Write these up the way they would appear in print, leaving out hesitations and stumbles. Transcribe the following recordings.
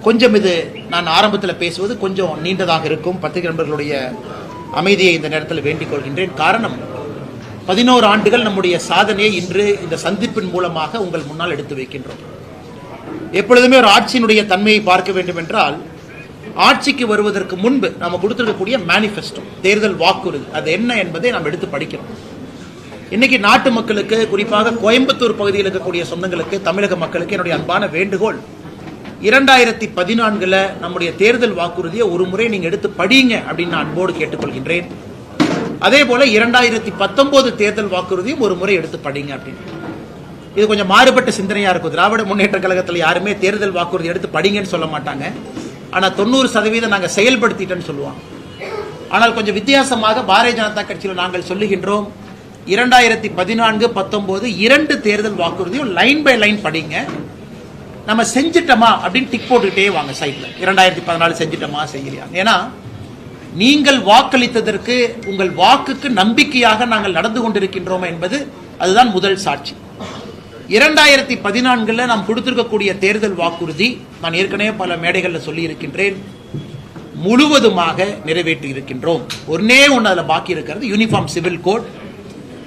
கொஞ்சம் இது நான் ஆரம்பத்தில் பேசுவது கொஞ்சம் நீண்டதாக இருக்கும். பத்திரிகை நண்பர்களுடைய அமைதியை இந்த நேரத்தில் வேண்டிக் கொள்கின்றேன். காரணம், 11 ஆண்டுகள் நம்முடைய சாதனையை இன்று இந்த சந்திப்பின் மூலமாக உங்கள் முன்னால் எடுத்து வைக்கின்றோம். எப்பொழுதுமே ஒரு ஆட்சியினுடைய தன்மையை பார்க்க வேண்டும் என்றால், ஆட்சிக்கு வருவதற்கு முன்பு நாம் கொடுத்திருக்கக்கூடிய மேனிஃபெஸ்டோ, தேர்தல் வாக்குறுதி, அது என்ன என்பதை நாம் எடுத்து படிக்கிறோம். இன்னைக்கு நாட்டு மக்களுக்கு, குறிப்பாக கோயம்புத்தூர் பகுதியில் இருக்கக்கூடிய சொந்தங்களுக்கு, தமிழக மக்களுக்கு என்னுடைய அன்பான வேண்டுகோள், 2014 நம்முடைய தேர்தல் வாக்குறுதியை ஒரு முறை நீங்க எடுத்து படிங்க அப்படின்னு நான் அன்போடு கேட்டுக்கொள்கின்றேன். அதே போல 2019 தேர்தல் வாக்குறுதியும் ஒரு முறை எடுத்து படிங்க அப்படின்னு. இது கொஞ்சம் மாறுபட்ட சிந்தனையா இருக்கும். திராவிட முன்னேற்ற கழகத்தில் யாருமே தேர்தல் வாக்குறுதி எடுத்து படிங்கன்னு சொல்ல மாட்டாங்க. ஆனா 90% நாங்க செயல்படுத்திட்டோன்னு சொல்லுவாங்க. ஆனால் கொஞ்சம் வித்தியாசமாக பாரதிய ஜனதா கட்சியில் நாங்கள் சொல்லுகின்றோம், 2014-19 2 தேர்தல் வாக்குறுதியும் லைன் பை லைன் படிங்க. நம்ம செஞ்சிட்டோமா அப்படின்னு டிக் போட்டுக்கிட்டே வாங்க சைட்ல. 2014 செஞ்சிட்டோமா, செய்யலையா? ஏன்னா நீங்கள் வாக்களித்ததற்கு, உங்கள் வாக்குக்கு நம்பிக்கையாக நாங்கள் நடந்து கொண்டிருக்கின்றோம் என்பது அதுதான் முதல் சாட்சி. 2014 நாம் கொடுத்திருக்கக்கூடிய தேர்தல் வாக்குறுதி, நான் ஏற்கனவே பல மேடைகளில் சொல்லி இருக்கின்றேன், முழுவதுமாக நிறைவேற்றி இருக்கின்றோம். ஒன்னே ஒன்று அதில் பாக்கி இருக்கிறது, யூனிஃபார்ம் சிவில் கோட்.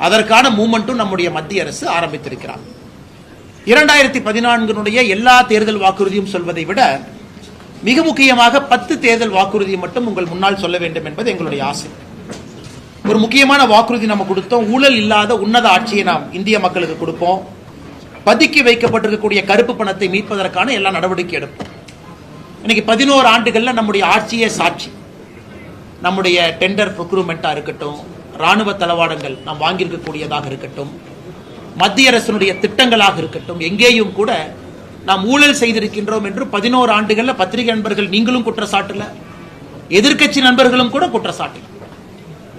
அதற்கான மூவ்மெண்ட்டும் நம்முடைய மத்திய அரசு ஆரம்பித்திருக்கிறார். 2014 எல்லா தேர்தல் வாக்குறுதியும் சொல்வதை விட மிக முக்கியமாக 10 தேர்தல் வாக்குறுதியை மட்டும் உங்கள் முன்னால் சொல்ல வேண்டும் என்பது எங்களுடைய ஆசை. ஒரு முக்கியமான வாக்குறுதி நம்ம கொடுத்தோம், ஊழல் இல்லாத உன்னத ஆட்சியை நாம் இந்திய மக்களுக்கு கொடுப்போம். பதுக்கி வைக்கப்பட்டிருக்கக்கூடிய கருப்பு பணத்தை மீட்பதற்கான எல்லா நடவடிக்கை எடுப்போம். இன்னைக்கு 11 ஆண்டுகள்ல நம்முடைய ஆட்சியே சாட்சி. நம்முடைய டெண்டர் ப்ரொக்யூர்மெண்டா இருக்கட்டும், ராணுவ தளவாடங்கள் நாம் வாங்கியிருக்கக்கூடியதாக இருக்கட்டும், மத்திய அரசினுடைய திட்டங்களாக இருக்கட்டும், எங்கேயும் கூட நாம் ஊழல் செய்திருக்கின்றோம் என்று 11 ஆண்டுகள்ல பத்திரிகை நண்பர்கள் நீங்களும் குற்றச்சாட்டுல, எதிர்க்கட்சி நண்பர்களும் கூட குற்றச்சாட்டு.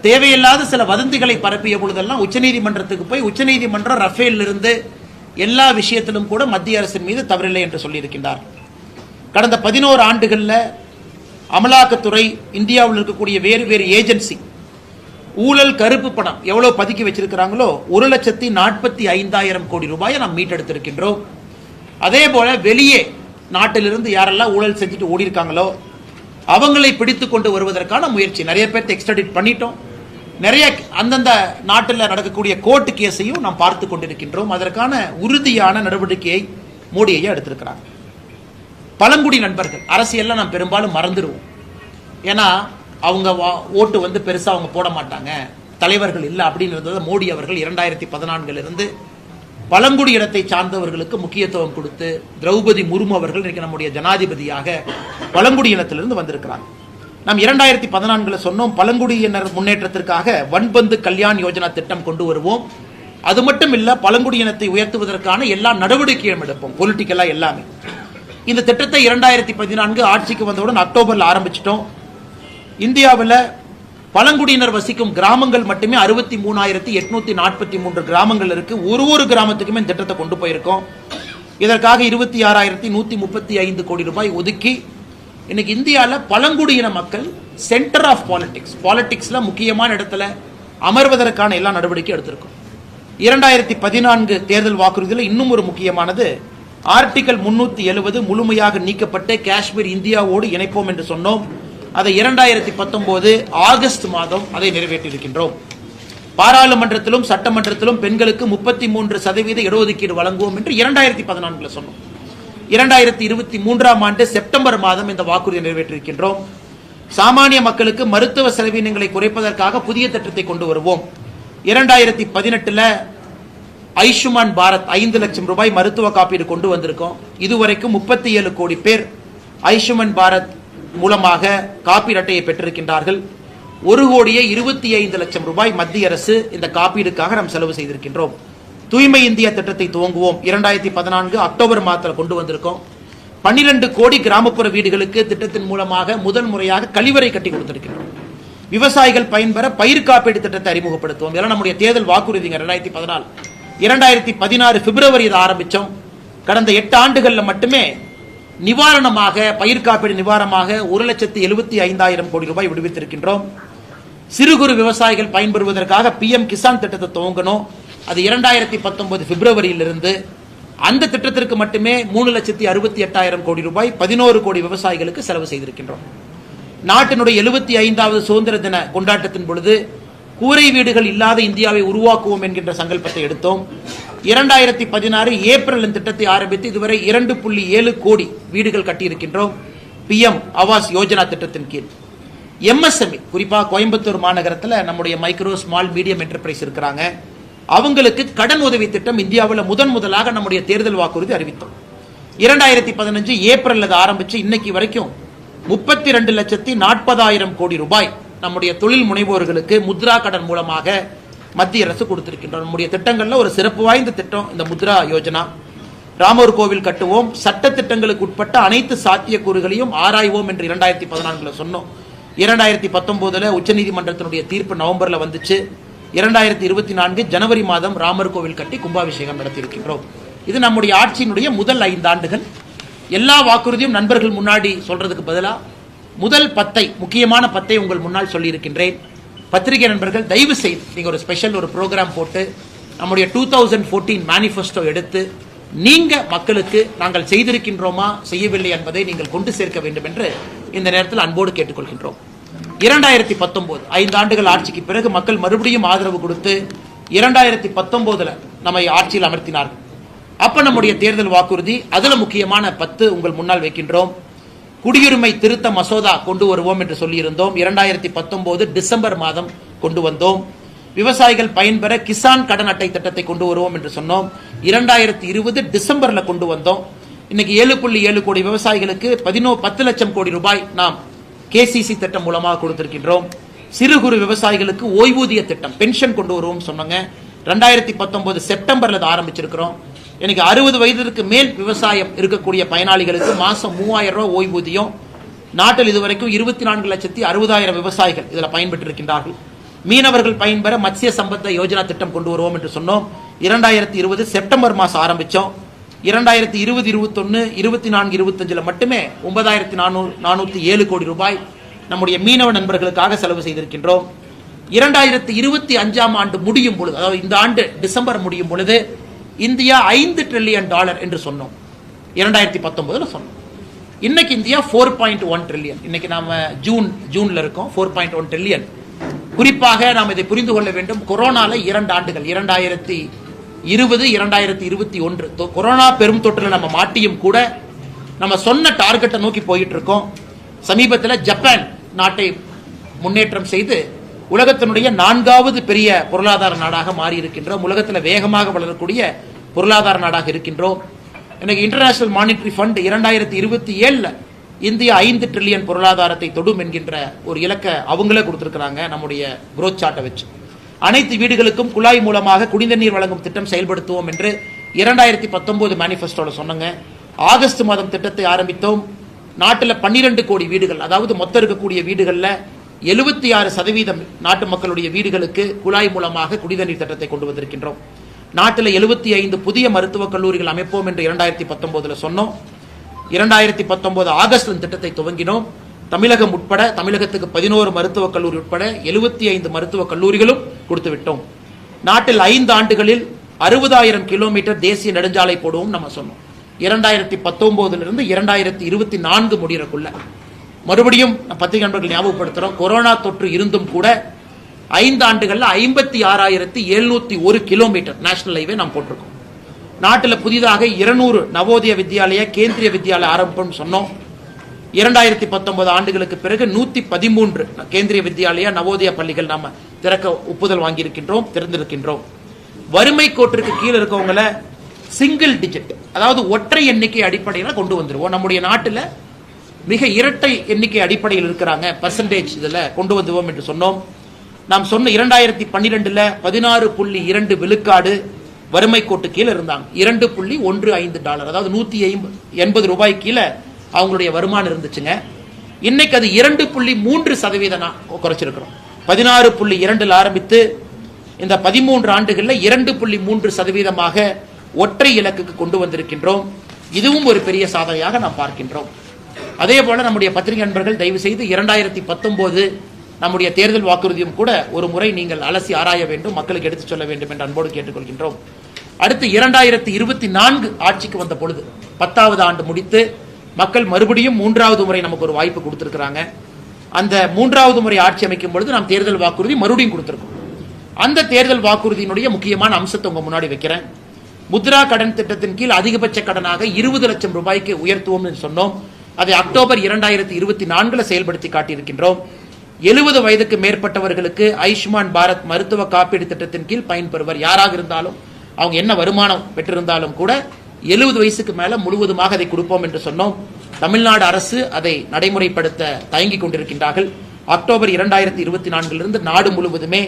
தேவையில்லாத சில வதந்திகளை பரப்பிய பொழுதெல்லாம் உச்சநீதிமன்றத்துக்கு போய் உச்சநீதிமன்றம் ரஃபேல் இருந்து எல்லா விஷயத்திலும் கூட மத்திய அரசின் மீது தவறில்லை என்று சொல்லியிருக்கின்றார். கடந்த 11 ஆண்டுகள்ல அமலாக்கத்துறை, இந்தியாவில் இருக்கக்கூடிய வேறு வேறு ஏஜென்சி ஊழல் கருப்பு பணம் எவ்வளவு பதுக்கி வச்சிருக்கிறாங்களோ 1,45,000 கோடி ரூபாயை நாம் மீட்டெடுத்திருக்கின்றோம். அதே போல வெளியே நாட்டிலிருந்து யாரெல்லாம் ஊழல் செஞ்சுட்டு ஓடி இருக்காங்களோ அவங்களை பிடித்து கொண்டு வருவதற்கான முயற்சி, நிறைய பேர்த்தை எக்ஸ்ட்ராடிட் பண்ணிட்டோம். நிறைய அந்தந்த நாட்டில் நடக்கக்கூடிய கோர்ட்டு கேஸையும் நாம் பார்த்து கொண்டிருக்கின்றோம். அதற்கான உறுதியான நடவடிக்கையை மோடி ஐயா எடுத்திருக்கிறாங்க. பழங்குடி நண்பர்கள், அரசியல்ல நாம் பெரும்பாலும் மறந்துடுவோம். ஏன்னா அவங்க ஓட்டு பெருசா அவங்க போட மாட்டாங்க, தலைவர்கள் இல்லை அப்படின்றத மோடி அவர்கள் 2014 பழங்குடி இடத்தை சார்ந்தவர்களுக்கு முக்கியத்துவம் கொடுத்து, திரௌபதி முர்மு அவர்கள் இன்னைக்கு நம்முடைய ஜனாதிபதியாக பழங்குடி இனத்திலிருந்து வந்திருக்கிறாங்க. நாம் 2014 சொன்னோம், பழங்குடியினர் முன்னேற்றத்திற்காக வன்பந்து கல்யாண் யோஜனா திட்டம் கொண்டு வருவோம். அது மட்டும் இல்ல, பழங்குடி இனத்தை உயர்த்துவதற்கான எல்லா நடவடிக்கையும் எடுப்போம், பொலிட்டிக்கலா எல்லாமே. இந்த திட்டத்தை 2014 ஆட்சிக்கு வந்தவுடன் அக்டோபர்ல ஆரம்பிச்சிட்டோம். இந்தியாவில் பழங்குடியினர் வசிக்கும் கிராமங்கள் மட்டுமே 63,843 கிராமங்கள் இருக்கு. ஒரு கிராமத்துக்குமே இந்த திட்டத்தை கொண்டு போயிருக்கோம். இதற்காக 26,135 கோடி ரூபாய் ஒதுக்கி இன்னைக்கு இந்தியாவில் பழங்குடியின மக்கள் சென்டர் ஆஃப் பாலிடிக்ஸ்ல முக்கியமான இடத்துல அமர்வதற்கான எல்லா நடவடிக்கை எடுத்திருக்கோம். 2014 தேர்தல் வாக்குறுதியில் இன்னும் ஒரு முக்கியமானது, ஆர்டிகல் 370 முழுமையாக நீக்கப்பட்டு காஷ்மீர் இந்தியாவோடு இணைப்போம் என்று சொன்னோம். அதை 2019 ஆகஸ்ட் மாதம் அதை நிறைவேற்றியிருக்கின்றோம். பாராளுமன்றத்திலும் சட்டமன்றத்திலும் பெண்களுக்கு 33% இடஒதுக்கீடு வழங்குவோம் என்று 2014 சொன்னோம். 2023 ஆண்டு செப்டம்பர் மாதம் இந்த வாக்குறுதியை நிறைவேற்றியிருக்கின்றோம். சாமானிய மக்களுக்கு மருத்துவ செலவினங்களை குறைப்பதற்காக புதிய திட்டத்தை கொண்டு வருவோம். 2018 ஆயுஷ்மான் பாரத் 5 லட்சம் ரூபாய் மருத்துவ காப்பீடு கொண்டு வந்திருக்கோம். இதுவரைக்கும் 37 கோடி பேர் ஆயுஷ்மான் பாரத் மூலமாக காப்பீடு அட்டையை பெற்றிருக்கின்றார்கள். 1,25 லட்சம் ரூபாய் மத்திய அரசு இந்த காப்பீடுக்காக நாம் செலவு செய்திருக்கின்றோம். தூய்மை இந்தியா திட்டத்தை துவங்குவோம். 2014 அக்டோபர் மாதத்தில் கொண்டு வந்திருக்கோம். 12 கோடி கிராமப்புற வீடுகளுக்கு திட்டத்தின் மூலமாக முதல் முறையாக கழிவறை கட்டி கொடுத்திருக்கின்றோம். விவசாயிகள் பயன்பெற பயிர் காப்பீடு திட்டத்தை அறிமுகப்படுத்துவோம். இதெல்லாம் நம்முடைய தேர்தல் வாக்குறுதிங்க. 2014 2016 பிப்ரவரி இதை ஆரம்பிச்சோம். கடந்த 8 ஆண்டுகள்ல மட்டுமே நிவாரணமாக, பயிர் காப்பீடு நிவாரணமாக 1,75,000 கோடி ரூபாய் விடுவித்திருக்கின்றோம். சிறு குறு விவசாயிகள் பயன்பெறுவதற்காக PM கிசான் திட்டத்தை துவங்கணும். அது 2019 பிப்ரவரியிலிருந்து அந்த திட்டத்திற்கு மட்டுமே 3,68,000 கோடி ரூபாய் 11 கோடி விவசாயிகளுக்கு செலவு செய்திருக்கின்றோம். நாட்டினுடைய 75வது சுதந்திர தின கொண்டாட்டத்தின் பொழுது கூரை வீடுகள் இல்லாத இந்தியாவை உருவாக்குவோம் என்கின்ற சங்கல்பத்தை எடுத்தோம். 2016 ஏப்ரல் திட்டத்தை ஆரம்பித்து இதுவரை 2.7 கோடி வீடுகள் கட்டியிருக்கின்றோம். பிஎம் ஆவாஸ் யோஜனா திட்டத்தின் கீழ் எம்எஸ்எம்இ, குறிப்பாக கோயம்புத்தூர் மாநகரத்தில் நம்முடைய மைக்ரோ ஸ்மால் மீடியம் என்டர்பிரைஸ் இருக்கிறாங்க. அவங்களுக்கு கடன் உதவி திட்டம் இந்தியாவில் முதலாக நம்முடைய தேர்தல் வாக்குறுதி அறிவித்தோம். 2015 ஏப்ரல் ஆரம்பிச்சு இன்னைக்கு வரைக்கும் 32,40,000 கோடி ரூபாய் நம்முடைய தொழில் முனைவோர்களுக்கு முத்ரா கடன் மூலமாக மத்திய அரசு கொடுத்திருக்கின்றோம். நம்முடைய திட்டங்கள்ல ஒரு சிறப்பு வாய்ந்த திட்டம் இந்த முத்ரா யோஜனா. ராமர் கோவில் கட்டுவோம், சட்ட திட்டங்களுக்கு உட்பட்ட அனைத்து சாத்தியக்கூறுகளையும் ஆராய்வோம் என்று 2014 சொன்னோம். 2019 உச்சநீதிமன்றத்தினுடைய தீர்ப்பு நவம்பர்ல வந்துச்சு. 2024 ஜனவரி மாதம் ராமர் கோவில் கட்டி கும்பாபிஷேகம் நடத்தியிருக்கின்றோம். இது நம்முடைய ஆட்சியினுடைய முதல் 5 ஆண்டுகள். எல்லா வாக்குறுதியும் நண்பர்கள் முன்னாடி சொல்றதுக்கு பதிலா முதல் 10 முக்கியமான 10 உங்கள் முன்னால் சொல்லியிருக்கின்றேன். பத்திரிகை நண்பர்கள் தயவு செய்து நீங்க ஒரு ஸ்பெஷல் ஒரு ப்ரோக்ராம் போட்டு நம்முடைய 2014 மேனிஃபெஸ்டோ எடுத்து நீங்க மக்களுக்கு நாங்கள் செய்திருக்கின்றோமா செய்யவில்லை என்பதை நீங்கள் கொண்டு சேர்க்க வேண்டும் என்று இந்த நேரத்தில் அன்போடு கேட்டுக்கொள்கின்றோம். 2019 5 ஆண்டுகள் ஆட்சிக்கு பிறகு மக்கள் மறுபடியும் ஆதரவு கொடுத்து 2019 நம்மை ஆட்சியில் அமர்த்தினார்கள். அப்ப நம்முடைய தேர்தல் வாக்குறுதி அதுல முக்கியமான 10 உங்கள் முன்னால் வைக்கின்றோம். குடியுரிமை திருத்த மசோதா கொண்டு வருவோம் என்று சொல்லியிருந்தோம். 2019 டிசம்பர் மாதம் கொண்டு வந்தோம். விவசாயிகள் பயன்பெற கிசான் கடன் அட்டை திட்டத்தை கொண்டு வருவோம் என்று சொன்னோம். 2020 டிசம்பர்ல கொண்டு வந்தோம். இன்னைக்கு 7.7 கோடி விவசாயிகளுக்கு 10 லட்சம் கோடி ரூபாய் நாம் கேசிசி திட்டம் மூலமாக கொடுத்திருக்கின்றோம். சிறு குறு விவசாயிகளுக்கு ஓய்வூதிய திட்டம் பென்ஷன் கொண்டு வருவோம் சொன்னாங்க. 2019 செப்டம்பர்ல ஆரம்பிச்சிருக்கிறோம். எனக்கு 60 வயதிற்கு மேல் விவசாயம் இருக்கக்கூடிய பயனாளிகளுக்கு மாசம் 3000 ரூபாய் ஓய்வூதியம். நாட்டில் இதுவரைக்கும் 24,60,000 விவசாயிகள் இதில் பயன்பெற்றிருக்கின்றார்கள். மீனவர்கள் பயன்பெற மத்ஸ்ய சம்பத்த யோஜனா திட்டம் கொண்டு வருவோம் என்று சொன்னோம். 2020 செப்டம்பர் மாசம் ஆரம்பிச்சோம். 2020, 21, 24, 25 மட்டுமே 9,407 கோடி ரூபாய் நம்முடைய மீனவ நண்பர்களுக்காக செலவு செய்திருக்கின்றோம். 2025 ஆண்டு முடியும் பொழுது, அதாவது இந்த ஆண்டு டிசம்பர் முடியும் பொழுது இந்தியா $5 ட்ரில்லியன் என்று சொன்னோம். 2019 சொன்னோம். இன்னைக்கு இந்தியா 4.1 ட்ரில்லியன். இன்னைக்கு நாம ஜூன்ல இருக்கோம். 4.1 ட்ரில்லியன். குறிப்பாக நாம் இதை புரிந்து கொள்ள வேண்டும். கொரோனால 2 ஆண்டுகள் 2020, 2021 கொரோனா பெரும் தொற்றில் நம்ம மாட்டியும் கூட நம்ம சொன்ன டார்கெட்டை நோக்கி போயிட்டு இருக்கோம். சமீபத்தில் ஜப்பான் நாட்டை முன்னேற்றம் செய்து உலகத்தினுடைய 4வது பெரிய பொருளாதார நாடாக மாறி இருக்கின்றோம். உலகத்தில் வேகமாக வளரக்கூடிய பொருளாதார நாடாக இருக்கின்றோம். எனக்கு international monetary fund 2027 India 5 trillion பொருளாதாரத்தை தொடும் என்கின்ற ஒரு இலக்கை அவங்களே கொடுத்திருக்கிறாங்க. நம்முடைய குரோத் சார்ட்டை வச்சு அனைத்து வீடுகளுக்கும் குழாய் மூலமாக குடிநீர் வழங்கும் திட்டம் செயல்படுத்துவோம் என்று 2019 மேனிஃபெஸ்டோல சொன்னாங்க. ஆகஸ்ட் மாதம் திட்டத்தை ஆரம்பித்தோம். நாட்டில் 12 கோடி வீடுகள், அதாவது மொத்தம் இருக்கக்கூடிய வீடுகளில் 76% நாட்டு மக்களுடைய வீடுகளுக்கு குழாய் மூலமாக குடிநீர் திட்டத்தை கொண்டு வந்திருக்கின்றோம். நாட்டில் 75 புதிய மருத்துவக் கல்லூரிகள் அமைப்போம் என்று 2019 சொன்னோம். 2019 ஆகஸ்ட் திட்டத்தை துவங்கினோம். தமிழகம் உட்பட தமிழகத்துக்கு 11 மருத்துவக் கல்லூரி உட்பட 75 மருத்துவக் கல்லூரிகளும் கொடுத்து விட்டோம். நாட்டில் 5 ஆண்டுகளில் 60,000 கிலோமீட்டர் தேசிய நெடுஞ்சாலை போடுவோம் நம்ம சொன்னோம். 2019 2024 முடியறக்குள்ள மறுபடியும் பத்திரிகை நண்பர்கள் ஞாபகப்படுத்துறோம். கொரோனா தொற்று இருந்தும் கூட 5 ஆண்டுகள்ல 56,701 கிலோமீட்டர் நேஷனல் ஹைவே நாம் போட்டிருக்கோம். நாட்டில் புதிதாக 200 நவோதய வித்யாலயா கேந்திரிய வித்யாலயா ஆரம்பிப்போம் சொன்னோம். 2019 ஆண்டுகளுக்கு பிறகு 113 கேந்திரிய வித்யாலயா நவோதயா பள்ளிகள் நாம திறக்க ஒப்புதல் வாங்கியிருக்கின்றோம், திறந்திருக்கின்றோம். வறுமை கோட்டிற்கு கீழே இருக்கவங்கள சிங்கிள் டிஜிட், அதாவது ஒற்றை எண்ணிக்கை அடிப்படையில் கொண்டு வந்துருவோம். நம்முடைய நாட்டில் மிக இரட்டை எண்ணிக்கை அடிப்படையில் இருக்கிறாங்க, பர்சன்டேஜ் இதில் கொண்டு வந்துவோம் என்று சொன்னோம். நாம் சொன்ன 2012 16.2 விழுக்காடு வறுமை கோட்டு கீழே இருந்தாங்க. $2.15, அதாவது $180 ரூபாய் கீழே அவங்களுடைய வருமானம் இருந்துச்சுங்க. இன்னைக்கு அது 2.3% குறைச்சிருக்கிறோம். 16.2 ஆரம்பித்து இந்த 13 ஆண்டுகளில் 2.3% ஒற்றை இலக்குக்கு கொண்டு வந்திருக்கின்றோம். இதுவும் ஒரு பெரிய சாதனையாக நாம் பார்க்கின்றோம். அதே போல நம்முடைய பத்திரிகை நண்பர்கள் தயவு செய்து 2019 நம்முடைய தேர்தல் வாக்குறுதியும் கூட ஒரு முறை நீங்கள் அலசி ஆராய வேண்டும், மக்களுக்கு எடுத்துச் சொல்ல வேண்டும் என்று அன்போடு கேட்டுக்கொள்கின்றோம். அடுத்து 2024 ஆட்சிக்கு வந்த பொழுது 10வது ஆண்டு முடித்து மக்கள் மறுபடியும் 3வது முறை நமக்கு ஒரு வாய்ப்பு கொடுத்திருக்கிறாங்க. அந்த 3வது முறை ஆட்சி அமைக்கும் பொழுது நாம் தேர்தல் வாக்குறுதி மறுபடியும் கொடுத்திருக்கோம். அந்த தேர்தல் வாக்குறுதியினுடைய முக்கியமான அம்சத்தை உங்க முன்னாடி வைக்கிறேன். முத்ரா கடன் திட்டத்தின் கீழ் அதிகபட்ச கடனாக 20 லட்சம் ரூபாய்க்கு உயர்த்துவோம் என்று சொன்னோம். அதை அக்டோபர் 2024 செயல்படுத்தி காட்டியிருக்கின்றோம். 70 வயதுக்கு மேற்பட்டவர்களுக்கு ஆயுஷ்மான் பாரத் மருத்துவ காப்பீடு திட்டத்தின் கீழ் பயன்பெறுவர் யாராக இருந்தாலும், அவங்க என்ன வருமானம் பெற்றிருந்தாலும் கூட 70 வயசுக்கு மேல முழுவதுமாக அதை கொடுப்போம் என்று சொன்னோம். தமிழ்நாடு அரசு அதை நடைமுறைப்படுத்த தயங்கிக் கொண்டிருக்கின்றார்கள். அக்டோபர் 2024 நாடு முழுவதுமே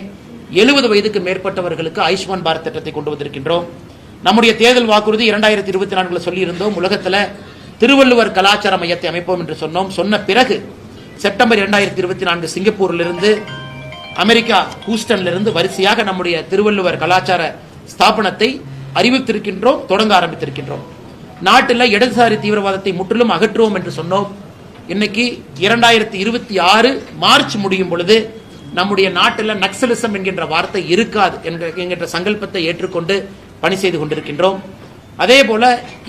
70 வயதுக்கு மேற்பட்டவர்களுக்கு ஆயுஷ்மான் பாரத் திட்டத்தை கொண்டு வந்திருக்கின்றோம். நம்முடைய தேர்தல் வாக்குறுதி 2024 சொல்லியிருந்தோம். உலகத்துல திருவள்ளுவர் கலாச்சார மையத்தை அமைப்போம் என்று சொன்னோம். சொன்ன பிறகு செப்டம்பர் 2024 சிங்கப்பூரிலிருந்து, அமெரிக்கா ஹூஸ்டன்ல இருந்து வரிசையாக நம்முடைய திருவள்ளுவர் கலாச்சார ஸ்தாபனத்தை அறிவித்திருக்கின்றோம், தொடங்க ஆரம்பித்திருக்கின்றோம். நாட்டில் இடதுசாரி தீவிரவாதத்தை முற்றிலும் அகற்றுவோம் என்று சொன்னோம். இன்னைக்கு 2026 மார்ச் முடியும் பொழுது நம்முடைய நாட்டில் நக்சலிசம் என்கின்ற வார்த்தை இருக்காது என்கின்ற சங்கல்பத்தை ஏற்றுக்கொண்டு பணி செய்து கொண்டிருக்கின்றோம். அதே போல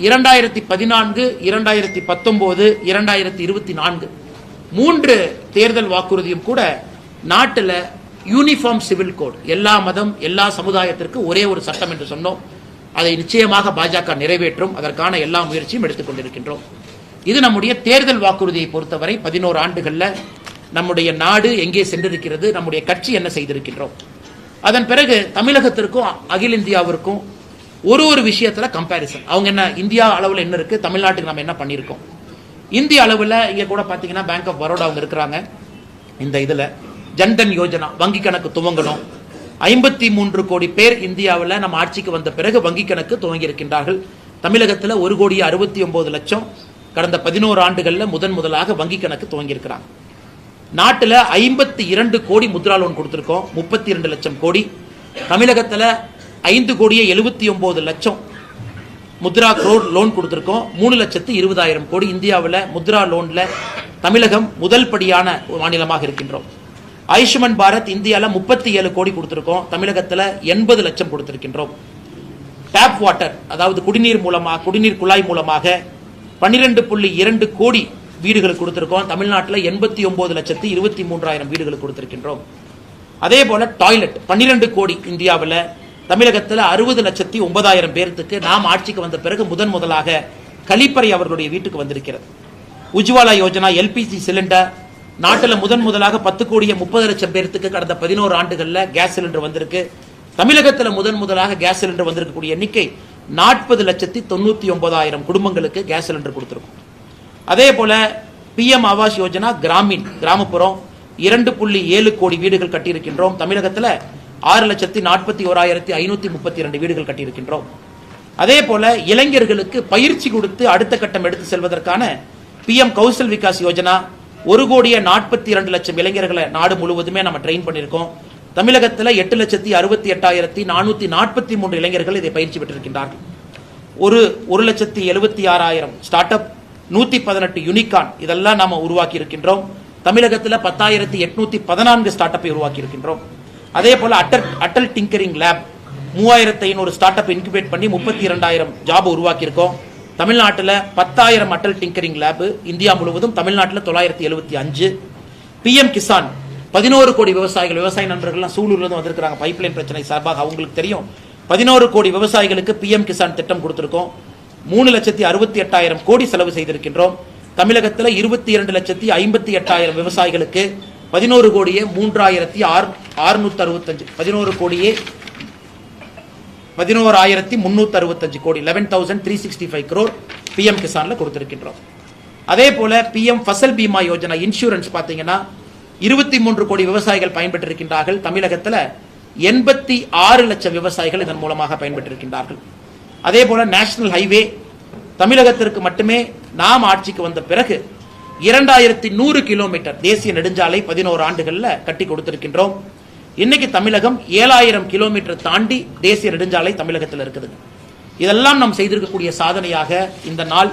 2014, 2019, 2024 3 தேர்தல் வாக்குறுதியும் கூட நாட்டில் யூனிஃபார்ம் சிவில் கோட், எல்லா மதம் எல்லா சமுதாயத்திற்கு ஒரே ஒரு சட்டம் என்று சொன்னோம். அதை நிச்சயமாக பாஜக நிறைவேற்றும். அதற்கான எல்லா முயற்சியும் எடுத்துக் கொண்டிருக்கின்றோம். இது நம்முடைய தேர்தல் வாக்குறுதியை பொறுத்தவரை 11 ஆண்டுகள்ல நம்முடைய நாடு எங்கே சென்றிருக்கிறது, நம்முடைய கட்சி என்ன செய்திருக்கின்றோம். அதன் பிறகு தமிழகத்திற்கும் அகில இந்தியாவிற்கும் ஒரு விஷயத்துல கம்பேரிசன். அவங்க என்ன இந்தியா அளவில் என்ன இருக்கு, தமிழ்நாட்டுக்கு நம்ம என்ன பண்ணியிருக்கோம். இந்திய அளவில் இங்க கூட பாத்தீங்கன்னா பேங்க் ஆஃப் பரோடா அவங்க இருக்கிறாங்க. இந்த இதுல ஜன்தன் யோஜனா வங்கி கணக்கு துவங்கணும். 53 கோடி பேர் இந்தியாவில் நம்ம ஆட்சிக்கு வந்த பிறகு வங்கி கணக்கு துவங்கி இருக்கின்றார்கள். தமிழகத்தில் 1,69,00,000 கடந்த 11 ஆண்டுகள்ல முதலாக வங்கி கணக்கு துவங்கி இருக்கிறாங்க. நாட்டில் 52 கோடி முத்ரா லோன் கொடுத்திருக்கோம், 32 லட்சம் கோடி. தமிழகத்தில் 5,79,00,000 முத்ரா லோன் கொடுத்திருக்கோம், 3,20,000 கோடி. இந்தியாவில் முத்ரா லோன்ல தமிழகம் முதல் படியான மாநிலமாக இருக்கின்றோம். ஆயுஷ்மான் பாரத் இந்தியாவில் 37 கோடி கொடுத்திருக்கோம், தமிழகத்தில் 80 லட்சம் கொடுத்திருக்கின்றோம். டேப் வாட்டர் அதாவது குடிநீர் குழாய் மூலமாக 12.2 கோடி வீடுகள் கொடுத்திருக்கோம், தமிழ்நாட்டில் 89,23,000 வீடுகள் கொடுத்திருக்கின்றோம். அதே போல டாய்லெட் 12 கோடி இந்தியாவில், தமிழகத்தில் 60,09,000 பேருக்கு நாம் ஆட்சிக்கு வந்த பிறகு முதலாக கழிப்பறை அவர்களுடைய வீட்டுக்கு வந்திருக்கிறது. உஜ்வாலா யோஜனா எல்பிஜி சிலிண்டர் நாட்டில் முதலாக 10,30,00,000 பேருக்கு கடந்த 11 ஆண்டுகள்ல கேஸ் சிலிண்டர் வந்திருக்கு. தமிழகத்தில் முதலாக கேஸ் சிலிண்டர் வந்திருக்கக்கூடிய எண்ணிக்கை 40,99,000 குடும்பங்களுக்கு கேஸ் சிலிண்டர் கொடுத்திருக்கும். அதே போல PM ஆவாஸ் யோஜனா கிராமப்புறம் 2.7 கோடி வீடுகள் கட்டியிருக்கின்றோம். தமிழகத்தில் 6,41,532 வீடுகள் கட்டியிருக்கின்றோம். அதே போல இளைஞர்களுக்கு பயிற்சி கொடுத்து அடுத்த கட்டம் எடுத்து செல்வதற்கான PM கௌசல் விகாஸ் யோஜனா 1,42,00,000 இளைஞர்களை நாடு முழுவதுமே நம்ம ட்ரெயின் பண்ணியிருக்கோம். தமிழகத்தில் 8,68,443 இளைஞர்கள் இதை பயிற்சி பெற்றிருக்கின்றார்கள். 1,76,000 ஸ்டார்ட் அப், 118 யூனிகான் இதெல்லாம் நாம உருவாக்கி இருக்கின்றோம். தமிழகத்தில் 10,814 ஸ்டார்ட் அப்பை உருவாக்கி இருக்கின்றோம். அதே போல Atal tinkering lab 3,500 start up incubate பண்ணி 32,000 ஜாப் உருவாக்கி இருக்கோம். தமிழ்நாட்டில் 10,000 அட்டல் டிங்கரிங் லேப், இந்தியா முழுவதும் தமிழ்நாட்டில் 975. PM கிசான் 11 கோடி விவசாய நண்பர்கள்லாம் சூலூர்ல இருந்து வந்திருக்காங்க. பைப்லைன் பிரச்சனை சார்பாக அவங்களுக்கு தெரியும். 11 கோடி விவசாயிகளுக்கு PM கிசான் திட்டம் கொடுத்திருக்கோம். 3,68,000 கோடி செலவு செய்திருக்கின்றோம். தமிழகத்தில் 22,58,000 விவசாயிகளுக்கு 11 கோடியே 3,665 11,365 கோடி 11,365 crore PM கிசான்ல கொடுத்திருக்கின்றோம். அதே போல PM ஃபசல் பீமா யோஜனா இன்சூரன்ஸ் பாத்தீங்கன்னா 23 கோடி விவசாயிகள் பயன்பெற்றிருக்கின்றார்கள். தமிழகத்தில் 86 லட்சம் விவசாயிகள் இதன் மூலமாக பயன்பெற்றிருக்கின்றார்கள். அதே போல நேஷனல் ஹைவே தமிழகத்திற்கு மட்டுமே நாம் ஆட்சிக்கு வந்த பிறகு 2,100 கிலோமீட்டர் தேசிய நெடுஞ்சாலை 11 ஆண்டுகள்ல கட்டி கொடுத்திருக்கின்றோம். இன்னைக்கு தமிழகம் 7,000 கிலோமீட்டர் தாண்டி தேசிய நெடுஞ்சாலை தமிழகத்தில் இருக்குது. இதெல்லாம் நாம் செய்திருக்கக்கூடிய சாதனையாக இந்த நாள்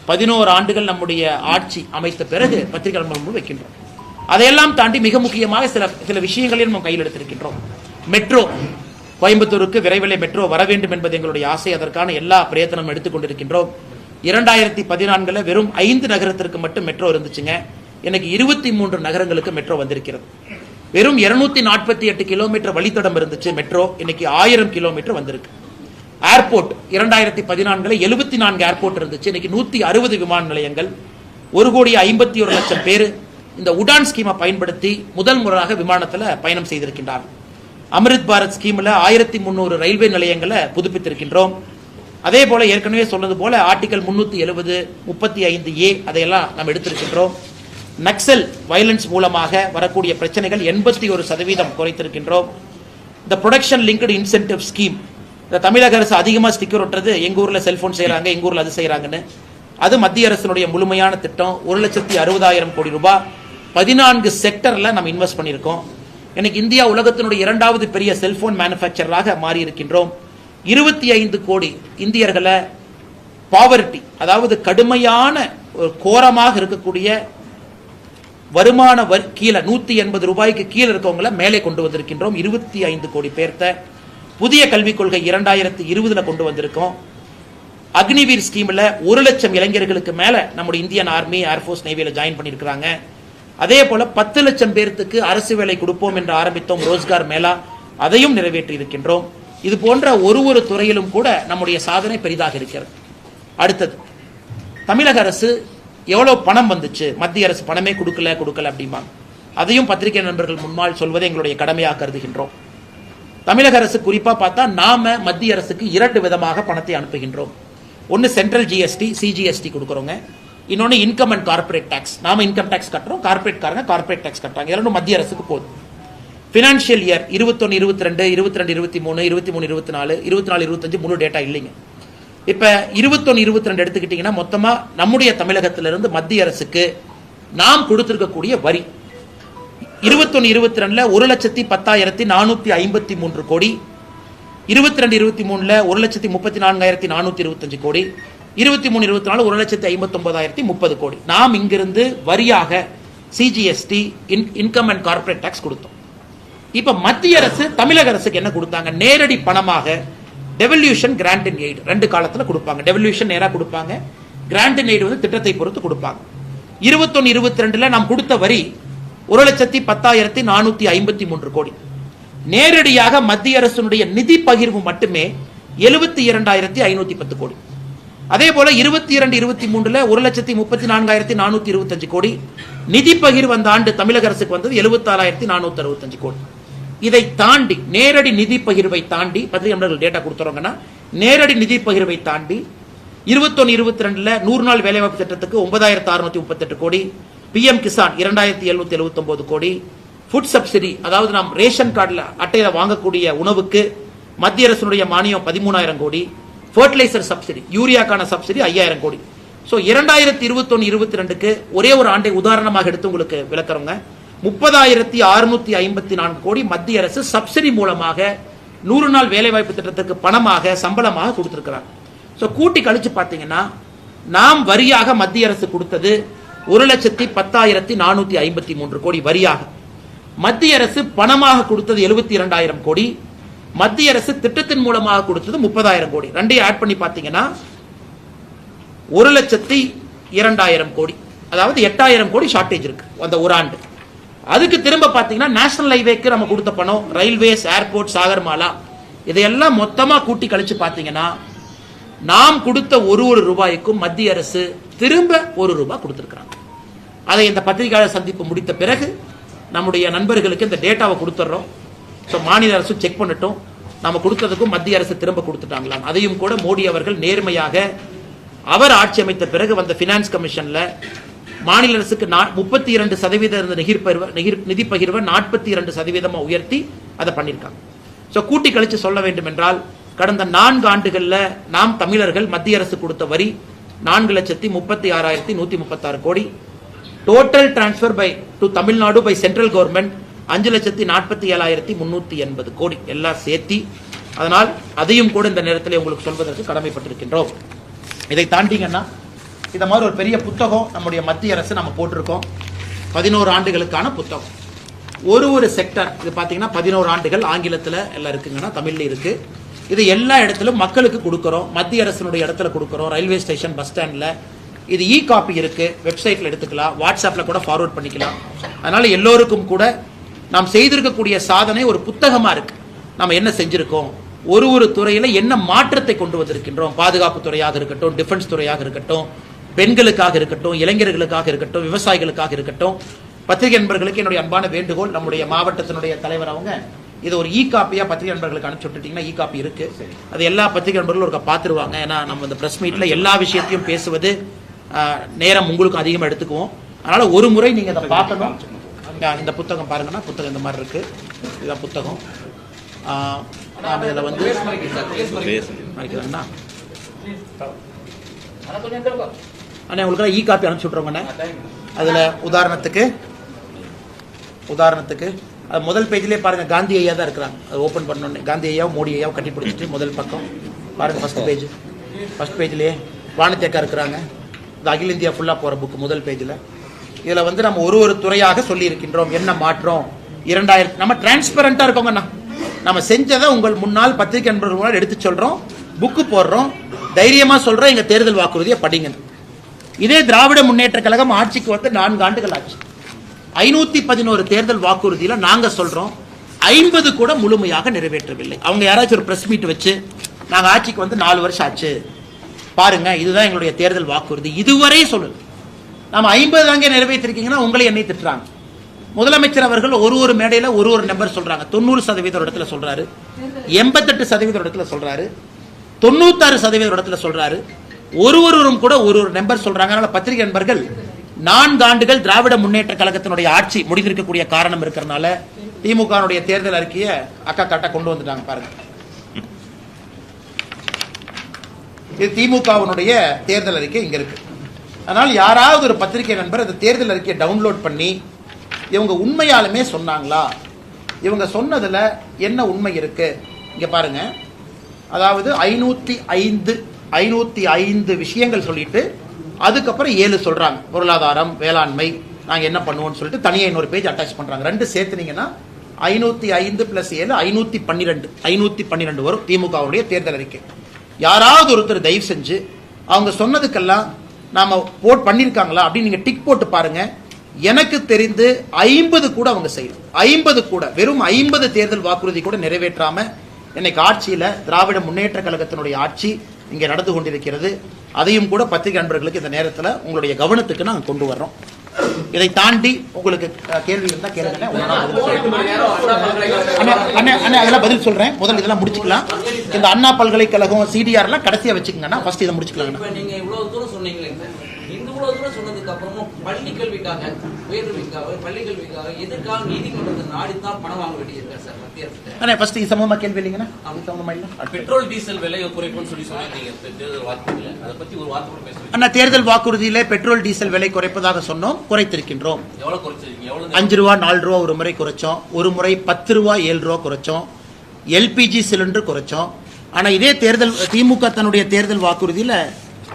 11 ஆண்டுகள் நம்முடைய ஆட்சி அமைத்த பிறகு பத்திரிகை முன்பு வைக்கின்றோம். அதையெல்லாம் தாண்டி மிக முக்கியமாக சில விஷயங்களையும் நம்ம கையில் எடுத்திருக்கின்றோம். மெட்ரோ கோயம்புத்தூருக்கு விரைவிலே மெட்ரோ வர வேண்டும் என்பது எங்களுடைய ஆசை. அதற்கான எல்லா பிரயத்தனம் எடுத்துக் கொண்டிருக்கின்றோம். 2014 வெறும் 5 நகரத்திற்கு மட்டும் மெட்ரோ இருந்துச்சுங்க. எனக்கு 23 நகரங்களுக்கு மெட்ரோ வந்திருக்கிறது. வெறும் 248 கிலோமீட்டர் வழித்தடம் இருந்துச்சு மெட்ரோ, இன்னைக்கு 1000 கிலோமீட்டர் வந்திருக்கு. ஏர்போர்ட் 2014 74 ஏர்போர்ட் இருந்துச்சு, இன்னைக்கு 160 விமான நிலையங்கள். 1,51,00,000 பேர் இந்த உடான் ஸ்கீமை பயன்படுத்தி முதல் முறையாக விமானத்தில் பயணம் செய்திருக்கின்றார். அமிர்த் பாரத் ஸ்கீமில் 1300 ரயில்வே நிலையங்களை புதுப்பித்திருக்கின்றோம். அதே போல ஏற்கனவே சொன்னது போல ஆர்டிகல் 370, 35A அதையெல்லாம் நாம் எடுத்திருக்கின்றோம். நக்சல் வயலன்ஸ் மூலமாக வரக்கூடிய பிரச்சனைகள் 81% குறைத்திருக்கின்றோம். இந்த ப்ரொடக்ஷன் லிங்க்டு இன்சென்டிவ் ஸ்கீம், இந்த தமிழக அரசு அதிகமாக ஸ்டிக்கர் ஒட்டுறது எங்க ஊர்ல செல்போன் செய்யறாங்க, எங்க ஊர்ல அது செய்யறாங்கன்னு, அது மத்திய அரசினுடைய முழுமையான திட்டம். 1,60,000 கோடி ரூபாய் 14 செக்டர்ல நம்ம இன்வெஸ்ட் பண்ணியிருக்கோம். இன்னைக்கு இந்தியா உலகத்தினுடைய 2வது பெரிய செல்போன் மேனுஃபேக்சராக மாறி இருக்கின்றோம். 25 கோடி இந்தியர்களை பாவர்ட்டி, அதாவது கடுமையான கோரமாக இருக்கக்கூடிய வருமான கீழே 180 ரூபாய்க்கு கீழே இருக்கவங்களை மேலே கொண்டு வந்திருக்கின்றோம். 25 கோடி பேர்த்த புதிய கல்விக் கொள்கை 2020 கொண்டு வந்திருக்கோம். அக்னிவீர் ஸ்கீம்ல 1 லட்சம் இளைஞர்களுக்கு மேல நம்முடைய இந்தியன் ஆர்மி, ஏர்போர்ஸ், நேவியில ஜாயின் பண்ணியிருக்கிறாங்க. அதே போல 10 லட்சம் பேருக்கு அரசு வேலை கொடுப்போம் என்று ஆரம்பித்தோம் ரோஸ்கார் மேளா, அதையும் நிறைவேற்றி இருக்கின்றோம். இது போன்ற ஒரு துறையிலும் கூட நம்முடைய சாதனை பெரிதாக இருக்கிறது. அடுத்தது, தமிழக அரசு எவ்வளவு பணம் வந்துச்சு, மத்திய அரசு பணமே கொடுக்கல அப்படிமா, அதையும் பத்திரிகை நண்பர்கள் முன்னால் சொல்வதை எங்களுடைய கடமையாக கருதுகின்றோம். தமிழக அரசு குறிப்பா பார்த்தா நாம மத்திய அரசுக்கு 2 விதமாக பணத்தை அனுப்புகின்றோம். ஒன்னு சென்ட்ரல் ஜிஎஸ்டி, சிஜிஎஸ்டி கொடுக்கறோங்க. இன்னொன்னு இன்கம் அண்ட் கார்பரேட் டாக்ஸ். நாம இன்கம் டாக்ஸ் கட்டுறோம், கார்பரேட் காரங்க கார்பரேட் டாக்ஸ் கட்டுறாங்க. இரண்டும் மத்திய அரசுக்கு போகுது. பினான்சியல் இயர் 21, 22, 22, 23, 23, 24, 24, 25 முழு டேட்டா இல்லைங்க. இப்ப 21, 22 எடுத்துக்கிட்டீங்கன்னா மொத்தமா நம்முடைய தமிழகத்திலிருந்து மத்திய அரசுக்கு நாம் கொடுத்திருக்கக்கூடிய வரி 21, 22 1,10,453 கோடி, 22, 23 1,34,425 கோடி, 23, 24 1,59,030 கோடி. நாம் இங்கிருந்து வரியாக CGST, income and corporate tax கொடுத்தோம். இப்ப மத்திய அரசு தமிழக அரசுக்கு என்ன கொடுத்தாங்க? நேரடி பணமாக டெவல்யூஷன், கிராண்ட் அண்ட் எய்ட் 2 காலத்துல கொடுப்பாங்க. டெவல்யூஷன் நேரா கொடுப்பாங்க, கிராண்ட் அண்ட் எய்ட் திட்டத்தை பொறுத்து கொடுப்பாங்க. 21, 22 நாம் கொடுத்த வரி 1,10,453 கோடி. நேரடியாக மத்திய அரசுடைய நிதி பகிர்வு மட்டுமே 72,510 கோடி. அதே போல 22, 23 1,34,425 கோடி நிதி பகிர்வு அந்த ஆண்டு தமிழக அரசுக்கு வந்தது 76,465 கோடி. இதை தாண்டி நேரடி நிதி பகிர்வை தாண்டி பத்திரிகை டேட்டா கொடுத்துறோங்கன்னா, நேரடி நிதி பகிர்வை தாண்டி 21, 22 100 நாள் வேலைவாய்ப்பு திட்டத்துக்கு 9,638 கோடி, பிஎம் கிசான் 2,779 கோடி, ஃபுட் சப்சிடி, அதாவது நாம் ரேஷன் கார்டில் அட்டையில வாங்கக்கூடிய உணவுக்கு மத்திய அரசுடைய மானியம் 13,000 கோடி, ஃபர்டிலைசர் சப்சிடி, யூரியாக்கான சப்சிடி 5,000 கோடி. ஸோ 2021, 22க்கு ஒரே ஒரு ஆண்டை உதாரணமாக எடுத்து உங்களுக்கு விளக்குறோங்க. 30,654 கோடி மத்திய அரசு சப்சிடி மூலமாக 100 நாள் வேலைவாய்ப்பு திட்டத்துக்கு பணமாக, சம்பளமாக கொடுத்திருக்கிறார். ஸோ கூட்டி கழிச்சு பார்த்தீங்கன்னா நாம் வரியாக மத்திய அரசு கொடுத்தது 1,10,453 கோடி வரியாக. மத்திய அரசு பணமாக கொடுத்தது 72,000 கோடி. மத்திய அரசு திட்டத்தின் மூலமாக கொடுத்தது 30,000 கோடி. ரெண்டையும் ஆட் பண்ணி பார்த்தீங்கன்னா 1,02,000 கோடி, அதாவது 8,000 கோடி ஷார்டேஜ் இருக்கு அந்த ஒரு ஆண்டு. அதுக்கு திரும்ப பார்த்தீங்கன்னா நேஷனல் ஹைவேக்கு நம்ம கொடுத்த பணம், ரயில்வேஸ், ஏர்போர்ட், சாகர்மாலா, இதையெல்லாம் மொத்தமா கூட்டி கழிச்சு பார்த்தீங்கன்னா நாம் கொடுத்த ஒரு ரூபாய்க்கும் மத்திய அரசு திரும்ப 1 ரூபாய் கொடுத்திருக்கிறாங்க. அதை இந்த பத்திரிகையாளர் சந்திப்பு முடித்த பிறகு நம்முடைய நண்பர்களுக்கு இந்த டேட்டாவை கொடுத்துட்றோம். ஸோ மாநில அரசு செக் பண்ணட்டும், நம்ம கொடுத்ததுக்கும் மத்திய அரசு திரும்ப கொடுத்துட்டாங்களாம். அதையும் கூட மோடி அவர்கள் நேர்மையாக அவர் ஆட்சி அமைத்த பிறகு வந்த பினான்ஸ் கமிஷன்ல மாநில அரசுக்கு 32% நிதி பகிர்வை 42% உயர்த்தி அதை பண்ணியிருக்காங்க. ஸோ கூட்டி கழிச்சு சொல்ல வேண்டும் என்றால் கடந்த 4 ஆண்டுகள்ல நாம் தமிழர்கள் மத்திய அரசு கொடுத்த வரி 4,36,136 crore. Total transfer by to Tamil Nadu by central government 5,47,380 crore எல்லாம் சேர்த்தி. அதனால் அதையும் கூட இந்த நேரத்தில் உங்களுக்கு சொல்வதற்கு கடமைப்பட்டிருக்கின்றோம். இதை தாண்டிங்கன்னா இந்த மாதிரி ஒரு பெரிய புத்தகம் நம்முடைய மத்திய அரசு நம்ம போட்டிருக்கோம், 11 ஆண்டுகளுக்கான புத்தகம். ஒரு செக்டர் இது பார்த்தீங்கன்னா 11 ஆண்டுகள் ஆங்கிலத்தில் எல்லாம் இருக்குங்கன்னா தமிழ்ல இருக்கு. இது எல்லா இடத்திலும் மக்களுக்கு கொடுக்குறோம். மத்திய அரசினுடைய இடத்துல கொடுக்குறோம், ரயில்வே ஸ்டேஷன், பஸ் ஸ்டாண்டில். இது இ காப்பி இருக்கு, வெப்சைட்டில் எடுத்துக்கலாம், வாட்ஸ்அப்பில் கூட ஃபார்வர்ட் பண்ணிக்கலாம். அதனால எல்லோருக்கும் கூட நாம் செய்திருக்கக்கூடிய சாதனை ஒரு புத்தகமாக இருக்கு. நம்ம என்ன செஞ்சிருக்கோம், ஒரு துறையில் என்ன மாற்றத்தை கொண்டு வந்திருக்கின்றோம். பாதுகாப்பு துறையாக இருக்கட்டும், டிஃபென்ஸ் துறையாக இருக்கட்டும், பெண்களுக்காக இருக்கட்டும், இளைஞர்களுக்காக இருக்கட்டும், விவசாயிகளுக்காக இருக்கட்டும். பத்திரிகை நண்பர்களுக்கு என்னுடைய அன்பான வேண்டுகோள், நம்முடைய மாவட்டத்தினுடைய தலைவர் அவங்க இது ஒரு இ காப்பியா பத்திரிகை நண்பர்களுக்கு அனுப்பிச்சு விட்டுட்டீங்கன்னா இ காப்பி இருக்கு, அது எல்லா பத்திரிகை நண்பர்களும் ஒரு பார்த்துருவாங்க. ஏன்னா நம்ம இந்த பிரஸ் மீட்ல எல்லா விஷயத்தையும் பேசுவது நேரம் உங்களுக்கு அதிகமாக எடுத்துக்குவோம். அதனால ஒரு முறை நீங்க அதை பார்க்கணும். இந்த புத்தகம் பாருங்கன்னா, புத்தகம் இந்த மாதிரி இருக்கு, இதுதான் புத்தகம். நாம இதில் வந்து அண்ணா உங்களுக்கு இ காப்பி அனுப்பிச்சு விட்றோங்கண்ணே. அதில் உதாரணத்துக்கு அது முதல் பேஜ்லேயே பாருங்க, காந்தி ஐயா தான் இருக்கிறாங்க. அது ஓப்பன் பண்ணோன்னே காந்தி ஐயாவும் மோடி ஐயாவும் கட்டி பிடிச்சிட்டு முதல் பக்கம் பாருங்க, ஃபர்ஸ்ட் பேஜ்லேயே வானதி அக்கா இருக்கிறாங்க. இது அகில இந்தியா ஃபுல்லாக போகிற புக் முதல் பேஜில். இதில் வந்து நம்ம ஒரு துறையாக சொல்லி இருக்கின்றோம், என்ன மாற்றம் 2000. நம்ம டிரான்ஸ்பரண்டா இருக்கோங்கண்ணா, நம்ம செஞ்சதை உங்கள் முன்னாள் பத்திரிகை நண்பர்கள் எடுத்து சொல்றோம், புக்கு போடுறோம், தைரியமா சொல்றோம், எங்க தேர்தல் வாக்குறுதியை படிங்க. இதே திராவிட முன்னேற்ற கழகம் ஆட்சிக்கு வந்து 4 ஆண்டுகள் ஆச்சு. 511 தேர்தல் வாக்குறுதியில நாங்க சொல்றோம் 50 கூட முழுமையாக நிறைவேற்றவில்லை. அவங்க யாராச்சும் ஒரு பிரஸ் மீட் வச்சு நாங்க ஆட்சிக்கு வந்து 4 வருஷம் ஆச்சு பாருங்க, இதுதான் எங்களுடைய தேர்தல் வாக்குறுதி, இதுவரை சொல்லு. நம்ம 50 தாங்க நிறைவேற்றிருக்கீங்கன்னா உங்களை என்னை திட்டுறாங்க. முதலமைச்சர் அவர்கள் ஒரு மேடையில ஒரு நம்பர் சொல்றாங்க. 90% இடத்துல சொல்றாரு, 88% இடத்துல சொல்றாரு, 96% இடத்துல சொல்றாரு. ஒருவரும் கூட ஒரு நம்பர் சொல்றாங்க. அதனால பத்திரிகை நண்பர்கள் 4 ஆண்டுகள் திராவிட முன்னேற்ற கழகத்தினுடைய ஆட்சி முடிந்திருக்கக்கூடிய காரணம் இருக்கிறனால திமுக தேர்தல் அறிக்கையை அக்கா கட்ட கொண்டு வந்துட்டாங்க பாருங்க. இது திமுகவுடைய தேர்தல் அறிக்கை இங்க இருக்கு. அதனால் யாராவது ஒரு பத்திரிகை நண்பர் அந்த தேர்தல் அறிக்கையை டவுன்லோட் பண்ணி இவங்க உண்மையாலுமே சொன்னாங்களா, இவங்க சொன்னதுல என்ன உண்மை இருக்கு இங்க பாருங்க. அதாவது 505 விஷயங்கள் சொல்லிட்டு அதுக்கப்புறம் 7 சொல்றாங்க. பொருளாதாரம், வேளாண்மை, நாங்க என்ன பண்ணுவோம்னு சொல்லிட்டு தனியா இன்னொரு பேஜ் அட்டாச் பண்றாங்க. 2 சேர்த்துனீங்கன்னா 505 + 7 512 வரும் திமுகவுடைய தேர்தல் அறிக்கை. யாராவது ஒருத்தர் தயவு செஞ்சு அவங்க சொன்னதுக்கெல்லாம் நாம போட் பண்ணிருக்காங்களா அப்படின்னு நீங்க டிக் போட்டு பாருங்க. எனக்கு தெரிந்து 50 கூட அவங்க செய்யணும். 50 கூட, வெறும் 50 தேர்தல் வாக்குறுதி கூட நிறைவேற்றாம இன்னைக்கு ஆட்சியில திராவிட முன்னேற்ற கழகத்தினுடைய ஆட்சி இங்கே நடந்து கொண்டிருக்கிறது. அதையும் கூட பத்திரிகை நண்பர்களுக்கு இந்த நேரத்தில் உங்களுடைய கவனத்துக்கு நாங்கள் கொண்டு வர்றோம். இதை தாண்டி உங்களுக்கு கேள்வி இருந்தா கேளுங்க. அதெல்லாம் பதில் சொல்றேன். முதல் இதெல்லாம் முடிச்சுக்கலாம். இந்த அண்ணா பல்கலைக்கழகம் சிடிஆர்லாம் கடைசியா வச்சுக்கோங்கன்னா ஃபர்ஸ்ட் இதை முடிச்சுக்கலாம். நீங்க இவ்வளவு தூரம் சொன்னீங்களே, இவ்வளவு தூரம் சொன்னதுக்கு அப்புறமும் பள்ளி கல்விக்காக, பள்ளி கல்விக்காக எதற்காக நீதிமன்றத்தை நாடித்தான் பணம் வாங்க வேண்டியிருக்கா சார் மத்திய அரசு? ஃபர்ஸ்ட் இது சம்பந்தமா கேள்வி இல்லைங்கன்னா பெட்ரோல் டீசல் விலை குறைப்புன்னு சொல்லி சொன்னீங்க தேர்தல் வாக்குறுதியில, அதை பத்தி ஒரு வார்த்தை கூட பேசுறீங்க. அண்ணா, தேர்தல் வாக்குறுதியில பெட்ரோல் டீசல் விலை குறைப்பதாக சொன்னோம், குறைத்திருக்கின்றோம். எவ்வளவு குறைச்சிருக்கீங்க? 5 ரூபா 4 ரூபா ஒரு முறை குறைச்சோம், ஒரு முறை 10 ரூபா 7 ரூபா குறைச்சோம், எல்பிஜி சிலிண்டர் குறைச்சோம். ஆனா இதே தேர்தல் திமுக தன்னுடைய தேர்தல் வாக்குறுதியில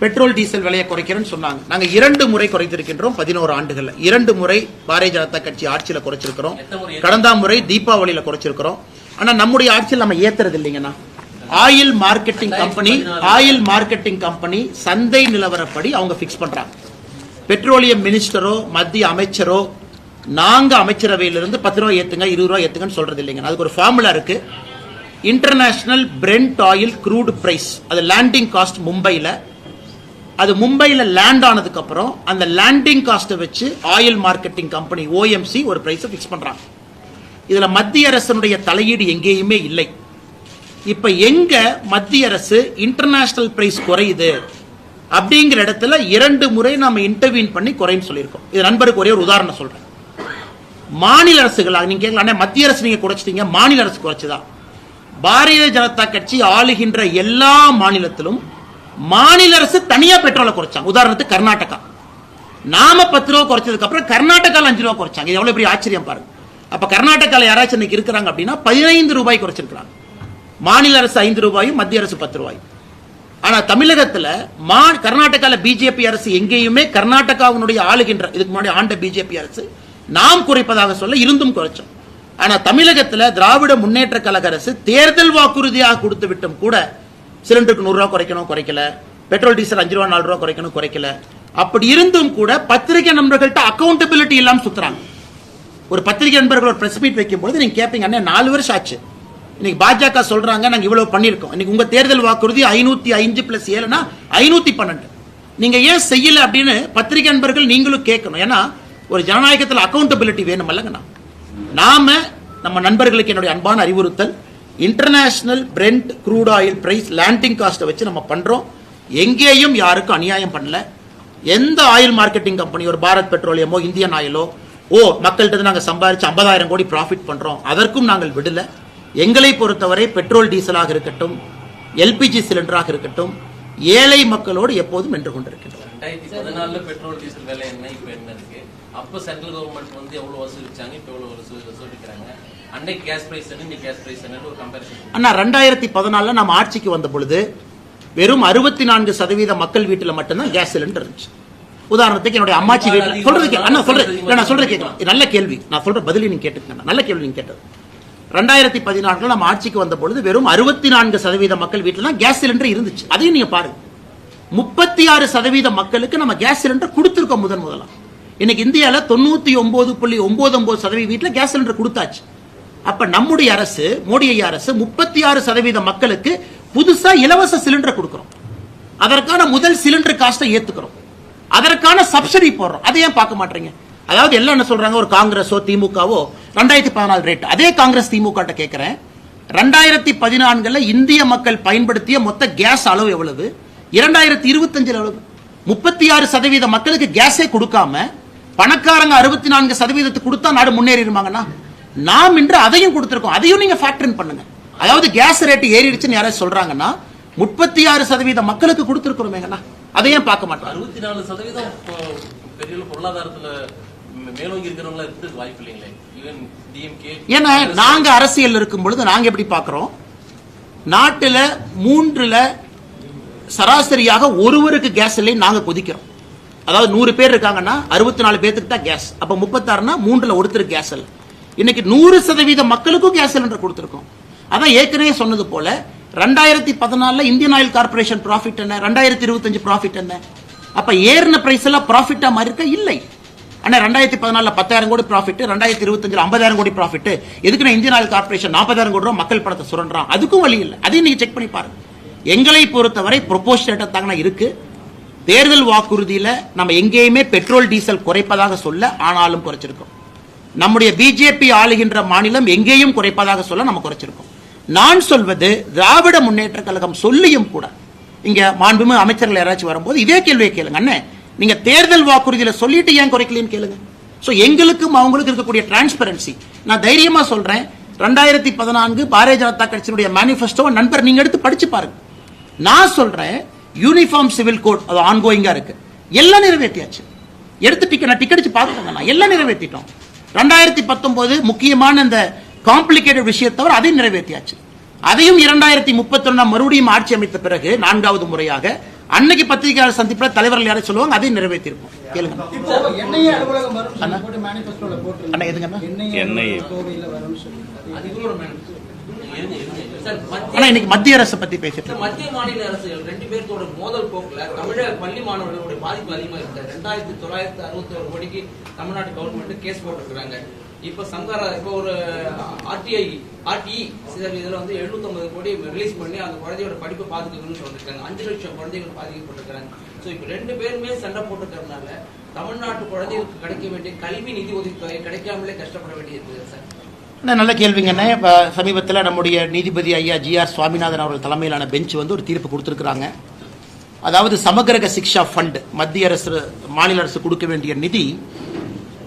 பெட்ரோல் டீசல் விலையை குறைக்கிறேன்னு சொன்னாங்க. நாங்க 2 முறை குறைத்திருக்கின்றோம் 11 ஆண்டுகள்ல. 2 முறை பாரதிய ஜனதா கட்சி ஆட்சியில குறைச்சிருக்கிறோம். கடந்த முறை தீபாவளியில குறைச்சிருக்கிறோம். ஆனா நம்முடைய ஆட்சியில் நம்ம ஏத்துறது இல்லைங்கன்னா ஆயில் மார்க்கெட்டிங் கம்பெனி சந்தை நிலவரப்படி அவங்க பிக்ஸ் பண்றாங்க. பெட்ரோலியம் மினிஸ்டரோ மத்திய அமைச்சரோ நாங்க அமைச்சரவையிலிருந்து 10 ரூபாய் ஏத்துங்க 20 ரூபாய் ஏத்துங்கன்னு சொல்றது இல்லைங்க. அதுக்கு ஒரு ஃபார்முலா இருக்கு. International Brent oil crude price, அது லேண்டிங் காஸ்ட் மும்பைல, அது மும்பைல லேண்ட் ஆனதுக்கு அப்புறம் அந்த லேண்டிங் காஸ்ட்டை வச்சு ஆயில் மார்க்கெட்டிங் கம்பெனி OMC ஒரு பிரைஸ் பிக்ஸ் பண்றாங்க. இதுல மத்திய அரசுடைய தலையீடு எங்கேயுமே இல்லை. இப்ப எங்க மத்திய அரசு இன்டர்நேஷனல் பிரைஸ் குறையுது அப்படிங்கிற இடத்துல 2 முறை நாம இன்டர்வீன் பண்ணி குறைன்னு சொல்லியிருக்கோம். இது நண்பருக்கு ஒரே ஒரு உதாரணம் சொல்றேன். மாநில அரசுகளாக நீங்க கேட்கலாம், மத்திய அரசு நீங்க குறைச்சிட்டீங்க, மாநில அரசு குறைச்சுதான். பாரதிய ஜனதா கட்சி ஆளுகின்ற எல்லா மாநிலத்திலும் மாநில அரசு தனியா பெட்ரோலை குறைச்சாங்க. உதாரணத்துக்கு கர்நாடகா, நாம 10 ரூபா குறைச்சதுக்கு அப்புறம் கர்நாடகால 5 ரூபா குறைச்சாங்க. இது எவ்வளவு பெரிய ஆச்சரியம் பாருங்க. அப்ப கர்நாடகால யாராச்சும் இன்னைக்கு இருக்கிறாங்க அப்படின்னா 15 ரூபாய் குறைச்சிருக்காங்க. மாநில அரசு 5 ரூபாயும் மத்திய அரசு 10 ரூபாயும். ஆனா தமிழகத்துல கர்நாடகால பிஜேபி அரசு எங்கேயுமே கர்நாடகாவுடைய ஆளுகின்ற இதுக்கு முன்னாடி ஆண்ட பிஜேபி அரசு நாம் குறைப்பதாக சொல்ல இருந்தும் குறைச்சோம். ஆனா தமிழகத்துல திராவிட முன்னேற்ற கழக அரசு தேர்தல் வாக்குறுதியாக கொடுத்து விட்டும் கூட சிலிண்டருக்கு 100 ரூபாய் குறைக்கணும், குறைக்கல. பெட்ரோல் டீசல் 5 ரூபா 4 ரூபா குறைக்கணும், குறைக்கல. அப்படி இருந்தும் கூட பத்திரிகை நண்பர்கள்ட்ட அக்கௌண்டபிலிட்டி இல்லாம சுத்துறாங்க. ஒரு பத்திரிகை நண்பர்கள் ஒரு பிரஸ் மீட் வைக்கும் போது நீங்க கேட்பீங்க, அண்ணே 4 வருஷம் ஆச்சு, இன்னைக்கு பாஜக சொல்றாங்க நாங்க இவ்வளவு பண்ணிருக்கோம், இன்னைக்கு உங்க தேர்தல் வாக்குறுதி 505 + 7 512, நீங்க ஏன் செய்யல அப்படின்னு பத்திரிகை நண்பர்கள் நீங்களும் கேட்கணும். ஏன்னா ஒரு ஜனநாயகத்தில் அக்கௌண்டபிலிட்டி வேணும் அல்லங்கண்ணா. நாம நம்ம நண்பர்களுக்கு என்னுடைய அன்பான அறிவுறுத்தல், international Brent crude oil price landing காஸ்ட்டை வச்சு நம்ம பண்றோம். எங்கேயும் யாருக்கும் அநியாயம் பண்ணல. எந்த ஆயில் மார்க்கெட்டிங் கம்பெனி, ஒரு பாரத் பெட்ரோலியமோ இந்தியன் ஆயிலோ மக்கள்கிட்ட நாங்கள் சம்பாதிச்சு 50,000 கோடி ப்ராஃபிட் பண்றோம், அதற்கும் நாங்கள் விடல. எங்களை பொறுத்தவரை பெட்ரோல் டீசலாக இருக்கட்டும், எல்பிஜி சிலிண்டராக இருக்கட்டும், ஏழை மக்களோடு எப்போதும் வென்று கொண்டிருக்கின்றோம். 2014 பெட்ரோல் டீசல் விலை என்ன, இப்போ என்ன இருக்கு? அப்போ சென்ட்ரல் கவர்மெண்ட் வந்து எவ்வளவு வசூலிச்சாங்க, இப்போ எவ்வளவு வசூலிக்கிறாங்க? அன்னைக்கு கேஸ் பிரைஸ் என்ன, இன்னைக்கு கேஸ் பிரைஸ் என்ன, ஒரு கம்பேரிசன். அண்ணா 2014 நம்ம ஆட்சிக்கு வந்த பொழுது வெறும் 64% மக்கள் வீட்டுல மட்டும்தான் கேஸ் சிலிண்டர் இருந்துச்சு. உதாரணத்துக்கு என்னுடைய அம்மாச்சி வீட்டில் சொல்றது அண்ணா சொல்றேன், நான் சொல்றேன் கேட்கலாம், நல்ல கேள்வி, நான் சொல்ற பதிலி நீங்க கேட்டுக்கங்க. நல்ல கேள்வி நீங்க கேட்டது. 2014 நம்ம ஆட்சிக்கு வந்த பொழுது வெறும் 64% மக்கள் வீட்டில் தான் கேஸ் சிலிண்டர் இருந்துச்சு. அதையும் நீங்க பாருங்க, 36% மக்களுக்கு நம்ம கேஸ் சிலிண்டர் கொடுத்திருக்கோம் முதலாம். இன்னைக்கு இந்தியாவில் 99.99% வீட்டில் கேஸ் சிலிண்டர் கொடுத்தாச்சு. அப்ப நம்முடைய அரசு, மோடி ஐயா அரசு 36% மக்களுக்கு புதுசா இலவச சிலிண்டர் கொடுக்கிறோம். அதற்கான முதல் சிலிண்டர் காஸ்ட்டை ஏத்துக்கிறோம், அதற்கான சப்சிடி போடுறோம். அதை ஏன் பார்க்க மாட்டீங்க? அதாவது எல்லாம் என்ன சொல்றாங்க, ஒரு காங்கிரஸோ திமுகவோ 2014 ரேட், அதே காங்கிரஸ் திமுக கேட்கிறேன், 2014 இந்திய மக்கள் பயன்படுத்திய மொத்த கேஸ் அளவு எவ்வளவு, 2025 எவ்வளவு? 36% மக்களுக்கு கேஸே கொடுக்காம பணக்காரங்க 64% கொடுத்தா நாடு முன்னேறிடுமாங்கன்னா, நாம் இன்று அதையும் கொடுத்திருக்கோம். அதையும் நீங்க ஃபேக்டர் பண்ணுங்க. அதாவது கேஸ் ரேட் ஏறிடுச்சுன்னு யாராவது சொல்றாங்கன்னா 36% மக்களுக்கு கொடுத்திருக்கிறோமேங்கண்ணா, அதையும் பார்க்க மாட்டோம். 64% பெரிய பொருளாதாரத்துல மேலோங்கி இருக்கிறவங்களா இருக்கிறதுக்கு வாய்ப்பு இல்லைங்களே. ஈவன் டிஎம்கே, ஏன்னா நாங்க அரசியல் இருக்கும் பொழுது நாங்க எப்படி பார்க்கிறோம், நாட்டுல 3ல் சராசரியாக ஒருவருக்கு கேஸ் இல்லை நாங்க கொதிக்கிறோம். அதாவது 100 பேர் இருக்காங்கன்னா 64 பேருக்கு தான் கேஸ். அப்ப 36னா 3ல் ஒருத்தருக்கு கேஸ் இல்லை. இன்னைக்கு 100% மக்களுக்கும் கேஸ் சிலிண்டர் கொடுத்திருக்கோம். அதான் ஏற்கனவே சொன்னது போல 2014 இந்தியன் ஆயில் கார்பரேஷன் ப்ராஃபிட் என்ன, 2025 ப்ராஃபிட் என்ன? அப்ப ஏறின பிரைஸ் எல்லாம் ப்ராஃபிட்டா மாதிரி இருக்க இல்லை. ஆனா 2014 10,000 கோடி ப்ராஃபிட், 2025 50,000 கோடி ப்ராஃபிட். எதுக்குன்னா இந்தியன் ஆயில் கார்பரேஷன் 40,000 கோடி ரூபாய் மக்கள் பணத்தை சுரண்டான், அதுக்கும் வழி இல்லை. அதையும் நீங்க செக் பண்ணி பாருங்க. எங்களை பொறுத்தவரை ப்ரொபோஷனேட்டா தாங்க இருக்கு. தேர்தல் வாக்குறுதியில நம்ம எங்கேயுமே பெட்ரோல் டீசல் குறைப்பதாக சொல்ல, ஆனாலும் குறைச்சிருக்கோம். நம்முடைய பிஜேபி ஆளுகின்ற மாநிலம் எங்கேயும் குறைப்பதாக சொல்ல நம்ம குறைச்சிருக்கோம். நான் சொல்வது திராவிட முன்னேற்ற கழகம் சொல்லியும் கூட, இங்க மாண்புமிகு அமைச்சர்கள் யாராச்சும் வரும்போது இதே கேள்வியை கேளுங்க, அண்ணே நீங்க தேர்தல் வாக்குறுதியில சொல்லிட்டு ஏன் குறைக்கலன்னு கேளுங்க. சோ எங்களுக்கும் அவங்களுக்கு இருக்கக்கூடிய டிரான்ஸ்பரன்சி, நான் தைரியமா சொல்றேன், 2014 பாரதிய ஜனதா கட்சியினுடைய மேனிஃபெஸ்டோ நண்பர் நீங்க எடுத்து படிச்சு பாருங்க. நான் சொல்றேன் யூனிஃபார்ம் சிவில் கோட் அது ஆன்கோயிங்கா இருக்கு, எல்லாம் நிறைவேற்றியாச்சு. எடுத்து நான் டிக்கெட் பார்த்துட்டேன், எல்லாம் நிறைவேற்றிட்டோம். 2019 முக்கியமான இந்த காம்ப்ளிகேட்டட் விஷயத்தை தவிர அதையும் நிறைவேற்றியாச்சு. அதையும் 2031 மறுபடியும் ஆட்சி அமைத்த பிறகு 4வது முறையாக அன்னைக்கு பத்திரிகையாளர் சந்திப்பில் தலைவர்கள் யாரும் சொல்லுவாங்க, அதையும் நிறைவேற்றிருப்போம். கேளுங்க அண்ணா, எதுங்க இன்னைக்கு மத்திய அரசு பத்தி பேசிட்டு, மத்திய மாநில அரசுகள் 2 பேர்த்தோட மோதல் போக்குல தமிழக பள்ளி மாணவர்களுடைய பாதிப்பு அதிகமா இருக்கு. 2,961 கோடிக்கு தமிழ்நாடு கவர்மெண்ட் கேஸ் போட்டிருக்காங்க. இப்ப இப்போ ஒரு ஆர்டிஇ இதுல வந்து 750 கோடி ரிலீஸ் பண்ணி அந்த குழந்தையோட படிப்பை பாதுகாக்கணும்னு சொல்லிருக்காங்க. 5 லட்சம் குழந்தைகள் பாதிக்கப்பட்டிருக்காங்க. சோ இப்ப 2 பேருமே சண்டை போட்டுக்கிறதுனால தமிழ்நாட்டு குழந்தைகளுக்கு கிடைக்க வேண்டிய கல்வி நிதி ஒதுக்கீடு கிடைக்காமலே கஷ்டப்பட வேண்டியது சார். நல்ல கேள்விங்கண்ணே. இப்போ சமீபத்தில் நம்முடைய நீதிபதி ஐயா GR சுவாமிநாதன் அவர்கள் தலைமையிலான பெஞ்ச் வந்து ஒரு தீர்ப்பு கொடுத்துருக்குறாங்க. அதாவது சமகிரக சிக்ஷா ஃபண்ட், மத்திய அரசு மாநில அரசு கொடுக்க வேண்டிய நிதி,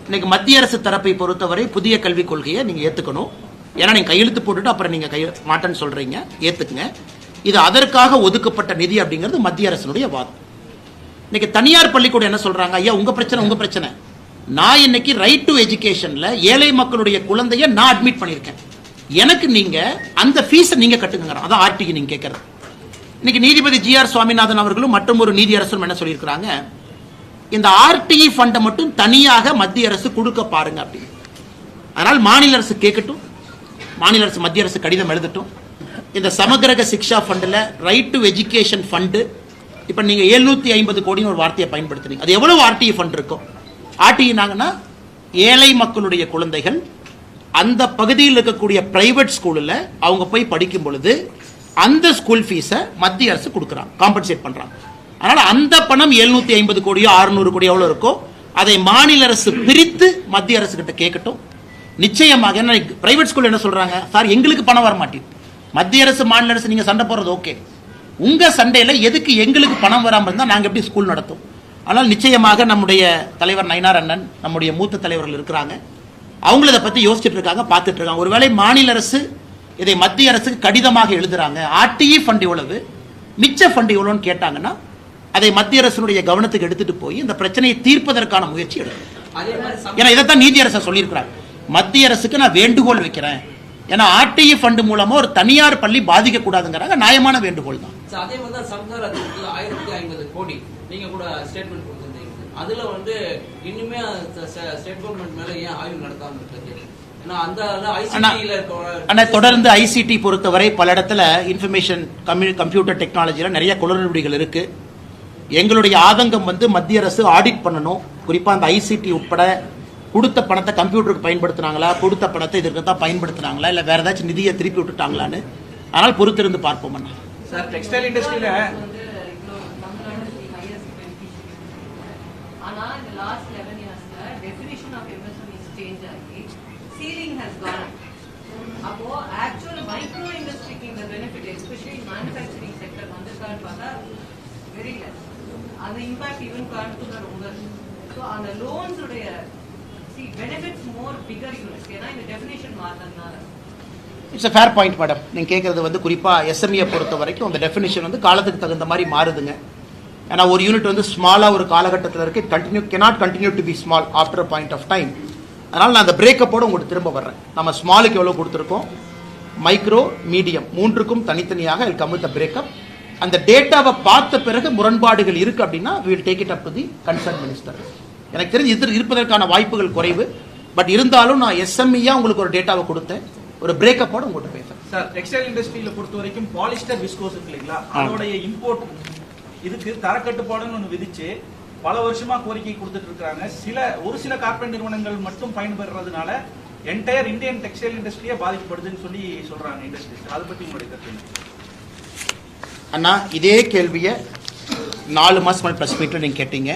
இன்னைக்கு மத்திய அரசு தரப்பை பொறுத்தவரை புதிய கல்விக் கொள்கையை நீங்க ஏத்துக்கணும். ஏன்னா நீங்க கையெழுத்து போட்டுட்டு அப்புறம் நீங்க மாட்டேன்னு சொல்றீங்க, ஏத்துக்குங்க. இது அதற்காக ஒதுக்கப்பட்ட நிதி அப்படிங்கிறது மத்திய அரசினுடைய வாதம். இன்னைக்கு தனியார் பள்ளிக்கூடம் என்ன சொல்றாங்க, ஐயா உங்க பிரச்சனை, நான் இன்னைக்கு ரைட் டு எஜுகேஷன்ல ஏழை மக்களுடைய குழந்தைய நான் அட்மிட் பண்ணிருக்கேன், எனக்கு நீங்க அந்த ஃபீஸை நீங்க கட்டுங்க. அதான் ஆர்டிக்கு நீங்க கேட்கறது. இன்னைக்கு நீதிபதி GR சுவாமிநாதன் அவர்களும் மற்றும் ஒரு நீதி அரசும் என்ன சொல்லியிருக்கிறாங்க, இந்த ஆர்டிஇ ஃபண்டை மட்டும் தனியாக மத்திய அரசு கொடுக்க பாருங்க அப்படின்னு. அதனால் மாநில அரசு கேட்கட்டும், மாநில அரசு மத்திய அரசு கடிதம் எழுதட்டும். இந்த சமகிரக சிக்ஷா ஃபண்டில் ரைட் டு எஜுகேஷன் ஃபண்டு இப்போ நீங்கள் 750 கோடின்னு ஒரு வார்த்தையை பயன்படுத்துறீங்க. அது எவ்வளவு ஆர்டிஇ ஃபண்ட் இருக்கும்? ஆர்டிஇனாங்கன்னா ஏழை மக்களுடைய குழந்தைகள் அந்த பகுதியில் இருக்கக்கூடிய பிரைவேட் ஸ்கூலில் அவங்க போய் படிக்கும் பொழுது அந்த ஸ்கூல் ஃபீஸை மத்திய அரசு கொடுக்குறாங்க, காம்பன்சேட் பண்ணுறாங்க. அதனால் அந்த பணம் 750 கோடியோ 600 கோடியோ எவ்வளோ இருக்கோ அதை மாநில அரசு பிரித்து மத்திய அரசு கிட்ட கேட்கட்டும். நிச்சயமாக என்ன பிரைவேட் ஸ்கூல் என்ன சொல்றாங்க, சார் எங்களுக்கு பணம் வர மாட்டேங்குது. மத்திய அரசு மாநில அரசு நீங்க சண்டை போடுறது ஓகே, உங்க சண்டையில எதுக்கு எங்களுக்கு பணம் வராமல் இருந்தால் நாங்கள் எப்படி ஸ்கூல் நடத்தும்? ஆனால் நிச்சயமாக நம்முடைய தலைவர் நயினார் அண்ணன், நம்முடைய மூத்த தலைவர்கள் இருக்கிறாங்க, அவங்கள இதை பற்றி யோசிச்சுட்டு இருக்காங்க, பார்த்துட்டு இருக்காங்க. ஒருவேளை மாநில அரசு இதை மத்திய அரசுக்கு கடிதமாக எழுதுறாங்க, ஆர்டிஇ ஃபண்ட் எவ்வளவு, மிச்ச ஃபண்ட் எவ்வளோன்னு கேட்டாங்கன்னா அதை மத்திய அரசுடைய கவனத்துக்கு எடுத்துட்டு போய் இந்த பிரச்சனையை தீர்ப்பதற்கான முயற்சி எடுக்கணும். ஏன்னா இதைத்தான் நீதி அரசு சொல்லியிருக்கிறாங்க. மத்திய அரசுக்கு நான் வேண்டுகோள் வைக்கிறேன், ஏன்னா ஆர்டிஇ ஃபண்ட் மூலமா ஒரு தனியார் பள்ளி பாதிக்க கூடாதுங்கிறாங்க, நியாயமான வேண்டுகோள் தான். அதே மாதிரி சம்ஹார் 1050 கோடி நீங்க கூட ஸ்டேட்மெண்ட் கொடுத்திருந்தீங்க. அதுல வந்து இன்னுமே ஸ்டேட் கவர்மெண்ட் மேல ஏன் ஆய்வு நடத்தாம இருக்கு? தொடர்ந்து ஐசிடி பொறுத்தவரை பல இடத்துல இன்ஃபர்மேஷன் கம்ப்யூட்டர் டெக்னாலஜியில் நிறைய குளறுபடிகள் இருக்கு. எங்களுடைய ஆதங்கம் வந்து மத்திய அரசு ஆடிட் பண்ணணும். குறிப்பா அந்த ஐசிடி உட்பட கொடுத்த பணத்தை கம்ப்யூட்டருக்கு பயன்படுத்தினாங்களா, கொடுத்த பணத்தை இதற்கு தான் பயன்படுத்தினாங்களா, இல்ல வேற ஏதாச்சும் நிதியை திருப்பி விட்டுட்டாங்களான்னு. ஆனால் பொறுத்திருந்து பார்ப்போம். சார், டெக்ஸ்டைல் இண்டஸ்ட்ரியில ஆனா இந்த லாஸ்ட் 11 இயர்ஸ்ல டெஃபினிஷன் ஆஃப் எம்எஸ்எம்இ சேஞ்ச் ஆகி சீலிங் ஹஸ் கான் அப். அப்போ ஆக்சுவல் மைக்ரோ இண்டஸ்ட்ரிக்கு இந்த பெனிஃபிட் எஸ்பெஷலி மேனுஃபேக்சரிங் செக்டர் வந்திருக்கான்னு பார்த்தா வெரி லெஸ். அந்த இம்பாக்ட் ஈவன் கான்ட்ரிபியூட் ரொம்ப. ஸோ அந்த லோன்ஸ் உடைய பெனிஃபிட்ஸ் மோர் பிகர் யூனிட்ஸ், ஏன்னா இந்த டெஃபினிஷன் மாறினதுனால. It's a fair point madam. நீங்க கேட்கறது வந்து குறிப்பா எஸ்எம்இ பொறுத்த வரைக்கும் அந்த டெஃபினிஷன் வந்து காலத்துக்கு தகுந்த மாதிரி மாறுதுங்க. ஏன்னா ஒரு யூனிட் வந்து ஸ்மாலா ஒரு காலகட்டத்தில் இருக்கு, cannot continue to be small after a point of time. அதனால நான் அந்த பிரேக்கப்போட உங்களுக்கு திரும்ப வர்றேன். நம்ம ஸ்மாலுக்கு எவ்வளவு கொடுத்துருக்கோம், மைக்ரோ, மீடியம் மூன்றுக்கும் தனித்தனியாக will come with a breakup. அந்த டேட்டாவை பார்த்த பிறகு முரண்பாடுகள் இருக்கு அப்படின்னா we will take it up to the concerned minister. எனக்கு தெரிஞ்சு இது இருப்பதற்கான வாய்ப்புகள் குறைவு. பட் இருந்தாலும் நான் எஸ்எம்இயா உங்களுக்கு ஒரு டேட்டாவை கொடுத்தேன், ஒரு பிரேக்கப்போட உங்கள்கிட்ட பேசுறேன். சார், டெக்ஸ்டைல் இண்டஸ்ட்ரியில பொறுத்த வரைக்கும் பாலிஸ்டர் விஸ்கோஸ் இருக்கு இல்லைங்களா, அதோடைய இம்போர்ட் இதுக்கு தரக்கட்டுப்பாடுன்னு ஒன்று விதிச்சு பல வருஷமா கோரிக்கை கொடுத்துட்டு இருக்காங்க. ஒரு சில கார்பரேட் நிறுவனங்கள் மட்டும் பயன்பெறதுனால என்டையர் இந்தியன் டெக்ஸ்டைல் இண்டஸ்ட்ரியே பாதிக்கப்படுதுன்னு சொல்லி சொல்றாங்க இண்டஸ்ட்ரீஸ். அதை பத்தி உங்களுடைய கருத்து? அண்ணா, இதே கேள்வியை 4 மாசம் முன்னாடி பிரஸ் மீட்ல நீங்க கேட்டீங்க.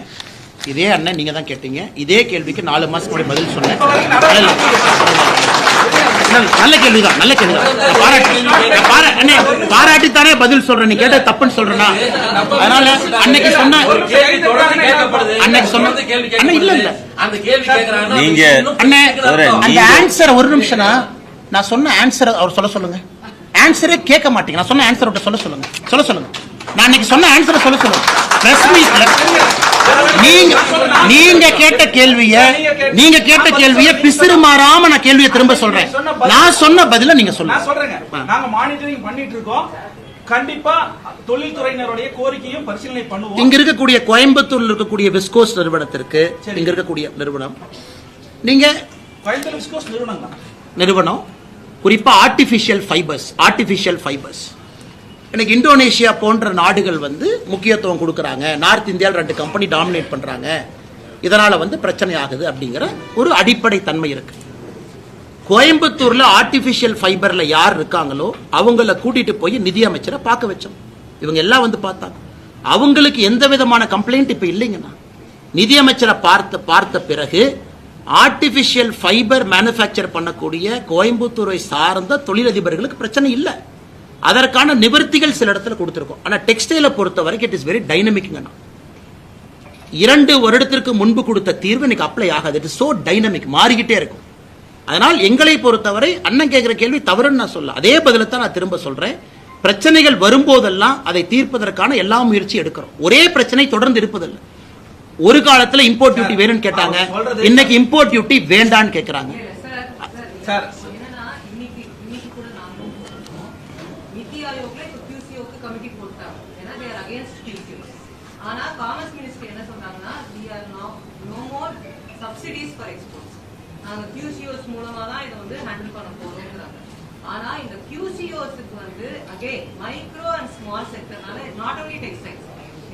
இதே அண்ணன் நீங்க தான் கேட்டீங்க. இதே கேள்விக்கு 4 மாசம் முன்னாடி பதில் சொன்னேன். நல்ல கேள்விதான், நல்ல கேள்விதான். பாராட்டித்தானே பதில் சொல்றேன். நீ கேட்ட தப்புன்னு சொல்றேன்னா அதனால அன்னைக்கு சொன்ன இல்ல இல்ல நீங்க அந்த ஆன்சர் ஒரு நிமிஷம் நான் சொன்ன ஆன்சர் அவர் சொல்ல சொல்லுங்க. ஆன்சரே கேட்க மாட்டீங்க. நான் சொன்ன ஆன்சர் சொல்ல சொல்லுங்க. நான் இன்னைக்கு சொன்ன ஆன்சரை சொல்ல சொல்லுங்க. பிரஸ் மீட்ல நீங்க கேட்ட கேள்விய பிசிறு மாறாம நான் கேள்வியை திரும்ப சொல்றேன். நான் சொன்ன பதில நீங்க சொல்லுங்க. நாங்க மானிட்டரிங் பண்ணிட்டு இருக்கோம். கண்டிப்பா தொழில்துறையினருடைய கோரிக்கையும் பரிசீலனை பண்ணுவோம். இங்க இருக்கக்கூடிய கோயம்புத்தூர்ல இருக்கக்கூடிய விஸ்கோஸ் நிறுவனத்திற்கு, இங்க இருக்கக்கூடிய நிறுவனம், நீங்க கோயம்புத்தூர் விஸ்கோஸ் நிறுவனம் குறிப்பா ஆர்டிபிஷியல் ஃபைபர்ஸ் எனக்கு இந்தோனேஷியா போன்ற நாடுகள் வந்து முக்கியத்துவம் கொடுக்கறாங்க. நார்த் இந்தியாவில் 2 கம்பெனி டாமினேட் பண்றாங்க. இதனால வந்து பிரச்சனை ஆகுது அப்படிங்கிற ஒரு அடிப்படை தன்மை இருக்கு. கோயம்புத்தூர்ல ஆர்டிபிஷியல் ஃபைபர்ல யார் இருக்காங்களோ அவங்கள கூட்டிட்டு போய் நிதி அமைச்சரை பார்க்க வச்சோம். இவங்க எல்லாம் வந்து பார்த்தாங்க. அவங்களுக்கு எந்த விதமான கம்ப்ளைண்ட் இப்ப இல்லைங்கண்ணா. நிதி அமைச்சரை பார்த்த பிறகு ஆர்டிபிஷியல் ஃபைபர் மேனுஃபேக்சர் பண்ணக்கூடிய கோயம்புத்தூரை சார்ந்த தொழிலதிபர்களுக்கு பிரச்சனை இல்லை. அதற்கான நிவர்த்திகள் சில இடத்துல கொடுத்திருக்கோம். ஆனா டெக்ஸ்டைல பொறுத்த வரைக்கும் இட் இஸ் வெரி டைனமிக்ங்க. 2 வருடத்திற்கு முன்பு கொடுத்த தீர்வு இன்னைக்கு அப்ளை ஆகாது. இட் இஸ் சோ டைனமிக், மாறிக்கிட்டே இருக்கும். அதனால் எங்களை பொறுத்தவரை அண்ணன் கேட்கிற கேள்வி தவறுன்னு நான் சொல்ல, அதே பதிலத்தான் நான் திரும்ப சொல்றேன். பிரச்சனைகள் வரும்போதெல்லாம் அதை தீர்ப்பதற்கான எல்லா முயற்சி எடுக்கிறோம். ஒரே பிரச்சனை தொடர்ந்து இருப்பதில்லை. ஒரு காலத்துல இம்போர்ட் டியூட்டி வேணும்னு கேட்டாங்க, இன்னைக்கு இம்போர்ட் டியூட்டி வேண்டான்னு கேட்கிறாங்க. ஆனா காமர்ஸ் மினிஸ்ட்ரி என்ன சொன்னாங்கன்னா we are no more subsidies for exports. நாங்க QCOs மூலமா தான் இதை வந்து ஹேண்டில் பண்ண போறோம்ங்கறாங்க. ஆனா இந்த QCOஸ்க்கு வந்து அகைன் மைக்ரோ அண்ட் ஸ்மால் செக்டர்னால நாட் only டெக்ஸ்டைல்ஸ்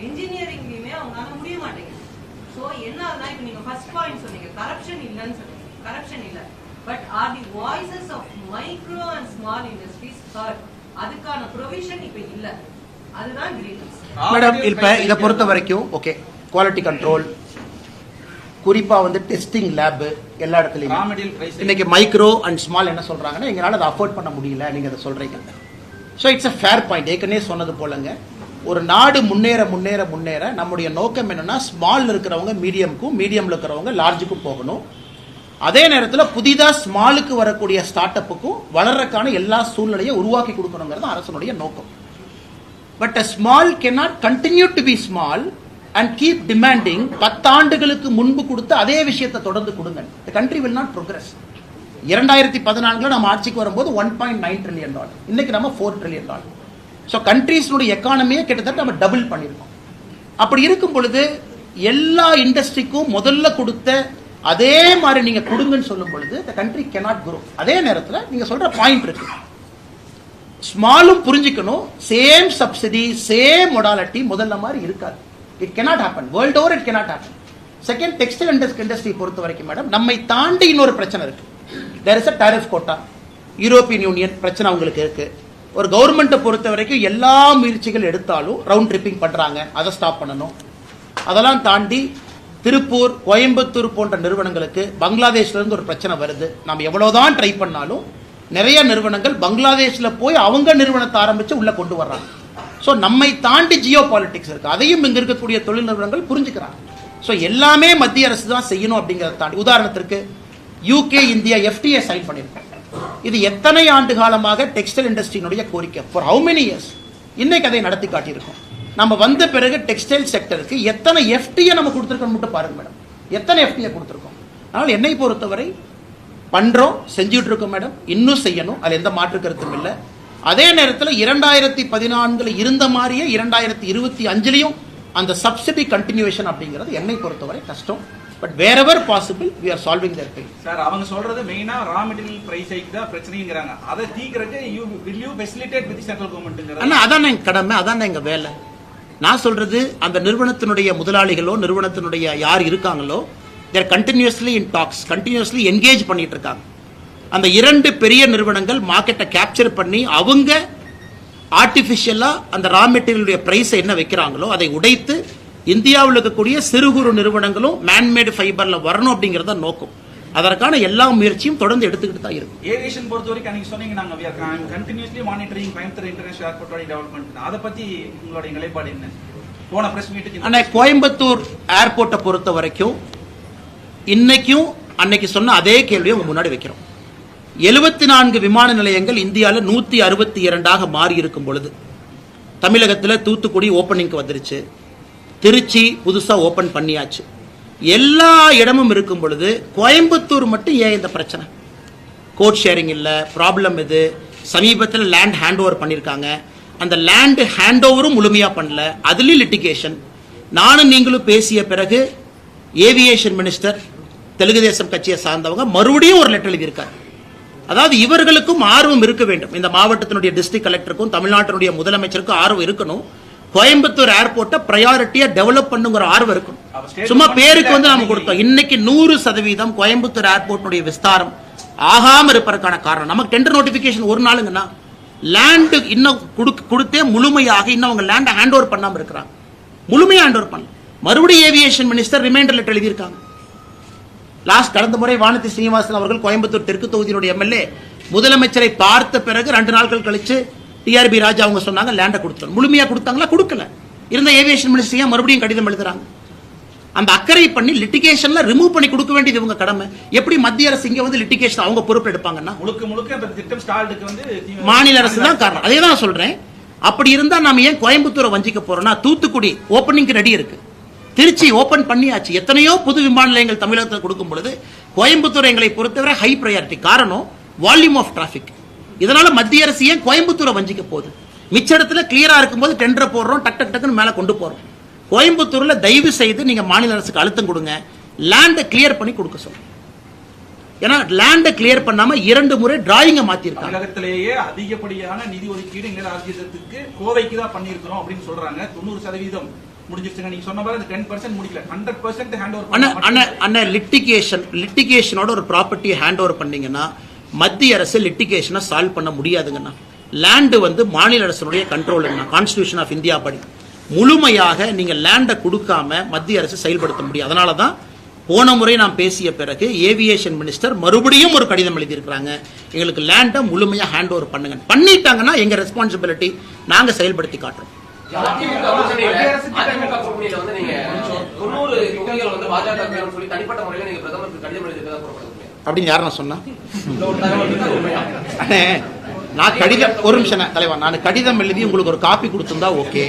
இன்ஜினியரிங்லயுமே அவங்களால முடிய மாட்டேங்குது. சோ என்ன ஆகுதுன்னா இப்ப நீங்க ஃபர்ஸ்ட் பாயிண்ட் சொன்னீங்க கரப்ஷன் இல்லன்னு சொன்னீங்க. கரப்ஷன் இல்ல, but are the voices of micro and small industries hurt? அதுக்கான ப்ரொவிஷன் இப்ப இல்ல. அதுதான் கிரீவன்ஸ். மேடம் இப்ப இதை பொறுத்த வரைக்கும் ஓகே, குவாலிட்டி கண்ட்ரோல், குறிப்பா வந்து டெஸ்டிங் லேப் எல்லா இடத்துலயும் இன்னைக்கு மைக்ரோ அண்ட் ஸ்மால் என்ன சொல்றாங்கன்னா எங்களால அதை அஃபோர்ட் பண்ண முடியல, நீங்க அதை சொல்றீங்க. So it's a fair point. ஏற்கனவே சொன்னது போலங்க, ஒரு நாடு முன்னேற முன்னேற முன்னேற நம்முடைய நோக்கம் என்னன்னா ஸ்மால் இருக்கிறவங்க மீடியம்க்கும், மீடியம்ல இருக்கிறவங்க லார்ஜுக்கும் போகணும். அதே நேரத்தில் புதிதாக ஸ்மாலுக்கு வரக்கூடிய ஸ்டார்ட் அப்புக்கும் வளர்றதுக்கான எல்லா சூழ்நிலையும் உருவாக்கி கொடுக்கணுங்கிறது அரசனுடைய நோக்கம். But a small cannot continue to be small and keep demanding 10 ஆண்டுகளுக்கு முன்பு கொடுத்து அதே விஷயத்தை தொடர்ந்து கொடுங்க. The country will not progress. 2014 நம்ம ஆட்சிக்கு வரும்போது $1.9 trillion, இன்னைக்கு நம்ம $4 trillion. ஸோ கண்ட்ரீஸ்னுடைய எக்கானமியை கிட்டத்தட்ட நம்ம டபுள் பண்ணியிருக்கோம். அப்படி இருக்கும் பொழுது எல்லா இண்டஸ்ட்ரிக்கும் முதல்ல கொடுத்த அதே மாதிரி நீங்க கொடுங்கன்னு சொல்லும் பொழுது the country cannot grow. அதே நேரத்தில் நீங்க சொல்ற பாயிண்ட் இருக்கு, ஸ்மாலும் புரிஞ்சுக்கணும், சேம் சப்சிடி சேம் மொடாலிட்டி முதல்ல மாதிரி இருக்காது. It cannot happen. World over it cannot happen. Second, textile industry பொறுத்த வரைக்கும் மேடம் நம்மை தாண்டி இன்னொரு பிரச்சனை இருக்கு. There is a tariff quota. European Union பிரச்சனை அவங்களுக்கு இருக்கு. ஒரு கவர்மெண்ட்டை பொறுத்த வரைக்கும் எல்லா முயற்சிகள் எடுத்தாலும் ரவுண்ட் ட்ரிப்பிங் பண்றாங்க, அதை ஸ்டாப் பண்ணணும். அதெல்லாம் தாண்டி திருப்பூர், கோயம்புத்தூர் போன்ற நிறுவனங்களுக்கு பங்களாதேஷ்ல இருந்து ஒரு பிரச்சனை வருது. நம்ம எவ்வளவுதான் ட்ரை பண்ணாலும் நிறைய நிறுவனங்கள் பங்களாதேஷ்ல போய் அவங்க நிறுவனத்தை ஆரம்பிச்சு உள்ள கொண்டு வர்றாங்க. ஸோ நம்மை தாண்டி ஜியோ பாலிட்டிக்ஸ் இருக்கு, அதையும் இங்க இருக்கக்கூடிய தொழில் நிறுவனங்கள் புரிஞ்சுக்கிறாங்க. ஸோ எல்லாமே மத்திய அரசு தான் செய்யணும் அப்படிங்கிறத தாண்டி, உதாரணத்திற்கு UK இந்தியா FTA சைன் பண்ணியிருக்கோம். இது எத்தனை ஆண்டு காலமாக டெக்ஸ்டைல் இண்டஸ்ட்ரியினுடைய கோரிக்கை, ஃபார் ஹவு மெனி இயர்ஸ், இன்னைக்கு அதை நடத்தி காட்டியிருக்கோம். நம்ம வந்த பிறகு டெக்ஸ்டைல் செக்டருக்கு எத்தனை FTA நம்ம கொடுத்துருக்கோம் மட்டும் பாருங்க மேடம், எத்தனை FTA கொடுத்துருக்கோம். அதனால் என்னை பொறுத்தவரை பண்றோம், செஞ்சுட்டு இருக்கோம் மேடம், இன்னும் செய்யணும், அது எந்த மாற்று கருத்தும் இல்லை. அதே நேரத்தில் 2014 இருந்த மாதிரியே 2025 அந்த சப்சிடி கண்டினியூஷன் அப்படிங்கிறது என்னை பொறுத்தவரை கஷ்டம். But wherever possible we are solving their pain. Sir அவங்க சொல்றது மெயினா ரா மெட்டீரியல் பிரைஸ் ஹைக் தான் பிரச்சனைங்கறாங்க. அதை தீர்க்கறதுக்கு will you facilitate with the central government? அண்ணா அதான் எங்க கடமை, அதான் எங்க வேலை. நான் சொல்றது அந்த நிறுவனத்தினுடைய முதலாளிகளோ நிறுவனத்தினுடைய யார் இருக்காங்களோ they are continuously in talks, continuously engage பண்ணிட்டு இருக்காங்க. அந்த இரண்டு பெரிய நிறுவனங்கள் மார்க்கெட்டை கேப்சர் பண்ணி அவங்க ஆர்டிஃபிஷியலா அந்த ரா மெட்டீரியலுடைய பிரைஸ் என்ன வைக்கிறாங்களோ அதை உடைத்து இந்தியாவில் இருக்கக்கூடிய சிறு குறு நிறுவனங்களும் மேன்மேடு ஃபைபர்ல வரணும் அப்படிங்கறத நோக்கம். அதற்கான எல்லா முயற்சியும் தொடர்ந்து எடுத்துக்கிட்டு தான் இருக்கும். ஏவியேஷன் பொறுத்த வரைக்கும் நீங்க சொன்னீங்க நாங்க we are continuously monitoring Coimbatore international airport development. அத பத்தி உங்களுடைய நிலைப்பாடு என்ன? போன பிரஸ் மீட்டுக்கு அன்னை கோயம்புத்தூர் ஏர்போர்ட்டை பொறுத்த வரைக்கும் இன்னைக்கும் அன்னைக்கு சொன்ன அதே கேள்வியை உங்க முன்னாடி வைக்கிறோம். 74 விமான நிலையங்கள் இந்தியாவில் 162 மாறி இருக்கும் பொழுது தமிழகத்தில் தூத்துக்குடி ஓப்பனிங்க்கு வந்துருச்சு, திருச்சி புதுசா ஓபன் பண்ணியாச்சு, எல்லா இடமும் இருக்கும் பொழுது கோயம்புத்தூர் மட்டும் ஏன் இந்த பிரச்சனை? கோட் ஷேரிங் இல்ல, ப்ராப்ளம் இது. சமீபத்தில் லேண்ட் ஹேண்ட் ஓவர் பண்ணிருக்காங்க, அந்த லேண்ட் ஹேண்ட் ஓவரும் முழுமையா பண்ணல, அதுலயும் லிட்டிகேஷன். நானும் நீங்களும் பேசிய பிறகு ஏவியேஷன் மினிஸ்டர் தெலுங்கு தேசம் கட்சியை சார்ந்தவங்க மறுபடியும் ஒரு லெட்டர் எழுதியிருக்காங்க. அதாவது இவர்களுக்கும் ஆர்வம் இருக்க வேண்டும், இந்த மாவட்டத்தினுடைய டிஸ்ட்ரிக்ட் கலெக்டருக்கும் தமிழ்நாட்டினுடைய முதலமைச்சருக்கும் ஆர்வம் இருக்கணும், கோயம்புத்தூர் ஏர்போர்ட்டை பிரையாரிட்டியா டெவலப் பண்ணுங்கிற ஆர்வம் இருக்கணும். சும்மா பேருக்கு வந்து நாம கொடுத்தோம். இன்னைக்கு 100% கோயம்புத்தூர் ஏர்போர்ட்டுடைய விஸ்தாரம் ஆகாம இருப்பதற்கான காரணம் நமக்கு டெண்டர் நோட்டிபிகேஷன் ஒரு நாளுங்கன்னா லேண்ட் இன்னும் கொடுத்தே முழுமையாக இன்னும் அவங்க லேண்ட் ஹேண்ட் ஓவர் பண்ணாம இருக்கிறாங்க, முழுமையா ஹேண்ட் ஓவர் பண்ண. மறுபடியும் ஏவியேஷன் மினிஸ்டர் ரிமைண்டர் லெட்டர் எழுதியிருக்காங்க. லாஸ்ட் கடந்த முறை வானதி ஸ்ரீனிவாசன் அவர்கள் கோயம்புத்தூர் தெற்கு தொகுதியினுடைய எம்எல்ஏ முதலமைச்சரை பார்த்த பிறகு 2 நாட்கள் கழிச்சு டிஆர்பி ராஜா அவங்க சொன்னாங்க லேண்டை கொடுத்துரும். முழுமையா கொடுத்தாங்களா? கொடுக்கல. இருந்த ஏவியேஷன் மினிஸ்டர் மறுபடியும் கடிதம் எழுதுறாங்க. அந்த அக்கறை பண்ணி லிட்டிகேஷன்ல ரிமூவ் பண்ணி கொடுக்க வேண்டியது இவங்க கடமை. எப்படி மத்திய அரசு இங்க வந்து லிட்டிகேஷன் அவங்க பொறுப்பு எடுப்பாங்கன்னா முழுக்க அந்த திட்டம் ஸ்டால்டுக்கு வந்து மாநில அரசு தான் காரணம். அதே தான் சொல்றேன். அப்படி இருந்தா நாம ஏன் கோயம்புத்தூரை வஞ்சிக்க போறோம்னா, தூத்துக்குடி ஓப்பனிங் ரெடி இருக்கு, திருச்சி ஓபன் பண்ணியாச்சு, எத்தனையோ புது விமான நிலையங்கள் தமிழகத்தில் கொடுக்கும் பொழுது கோயம்புத்தூர் எங்களை பொறுத்தவரை ஹை பிரையாரிட்டி. காரணம் வால்யூம் ஆஃப் டிராபிக். இதனால மத்திய அரசு ஏன் கோயம்புத்தூரை வஞ்சிக்க போகுது? மிச்ச இடத்துல கிளியரா இருக்கும்போது டெண்டர் போடுறோம், டக் டக் டக்குன்னு மேல கொண்டு போறோம். கோயம்புத்தூர்ல தயவு செய்து நீங்க மாநில அரசுக்கு அழுத்தம் கொடுங்க, லேண்டை கிளியர் பண்ணி கொடுக்க சொல்லுங்க. ஏன்னா லேண்டை கிளியர் பண்ணாம 2 முறை டிராயிங்கை மாத்திருக்காங்க. தமிழகத்திலேயே அதிகப்படியான நிதி ஒதுக்கீடு எங்க ஆர்ஜிதத்துக்கு கோவைக்கு தான் பண்ணியிருக்கிறோம் அப்படின்னு சொல்றாங்க. 90% முடிஞ்சிருச்சுங்க. நீங்க சொன்ன மாதிரி 10% முடிக்கல, 100% ஹேண்ட் ஓவர். அண்ணா லிட்டிகேஷனோட ஒரு ப்ராப்பர்ட்டியை ஹேண்ட் ஓவர் பண்ணீங்கன்னா மத்திய அரசு லிட்டிகேஷனை சால்வ் பண்ண முடியாதுங்கண்ணா. லேண்டு வந்து மாநில அரசனுடைய கண்ட்ரோலுங்கண்ணா. கான்ஸ்டிடியூஷன் ஆஃப் இந்தியா படி முழுமையாக நீங்க லேண்டை கொடுக்காம மத்திய அரசு செயல்படுத்த முடியும். அதனால தான் போன முறை நாம் பேசிய பிறகு ஏவியேஷன் மினிஸ்டர் மறுபடியும் ஒரு கடிதம் எழுதியிருக்கிறாங்க, எங்களுக்கு லேண்டை முழுமையா ஹேண்ட் ஓவர் பண்ணுங்க. பண்ணிட்டாங்கன்னா எங்க ரெஸ்பான்சிபிலிட்டி நாங்க செயல்படுத்தி காட்டுறோம். அதிமுக கூட்டணியில வந்து நீங்க 90 தொகுதிகள் வந்து பாஜக சொல்லி தனிப்பட்ட முறையில நீங்க பிரதமருக்கு கடிதம் எழுதியிருக்கதா புறப்படுறீங்க அப்படின்னு யார் நான் சொன்னா? நான் கடிதம் ஒரு நிமிஷம் தலைவா, நான் கடிதம் எழுதி உங்களுக்கு ஒரு காப்பி கொடுத்திருந்தா ஓகே,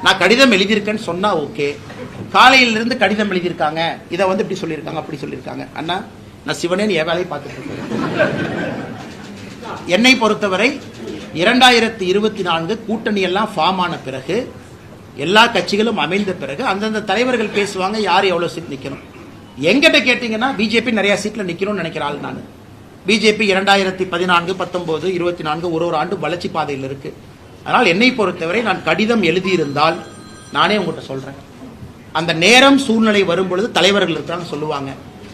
நான் கடிதம் எழுதியிருக்கேன்னு சொன்னா ஓகே. காலையிலிருந்து கடிதம் எழுதியிருக்காங்க, இதை வந்து இப்படி சொல்லியிருக்காங்க அப்படி சொல்லியிருக்காங்க. அண்ணா நான் சிவனேன் என் வேலையை பார்த்துட்டு இருக்கேன். என்னை பொறுத்தவரை 2024 கூட்டணி எல்லாம் ஃபார்ம் ஆன பிறகு, எல்லா கட்சிகளும் அமைந்த பிறகு அந்தந்த தலைவர்கள் பேசுவாங்க யார் எவ்வளவு சீட் நிக்கணும். எங்கிட்ட கேட்டீங்கன்னா பிஜேபி நிறைய சீட்ல நிக்கணும்னு நினைக்கிற ஆள் நான். பிஜேபி 2014, 19, 24 ஒரு ஆண்டு வளர்ச்சி பாதையில் இருக்கு. அதனால் என்னை பொறுத்தவரை நான் கடிதம் எழுதியிருந்தால் நானே உங்கள்கிட்ட சொல்றேன், அந்த நேரம் சூழ்நிலை வரும் பொழுது தலைவர்கள் இருக்காங்க சொல்லுவாங்க.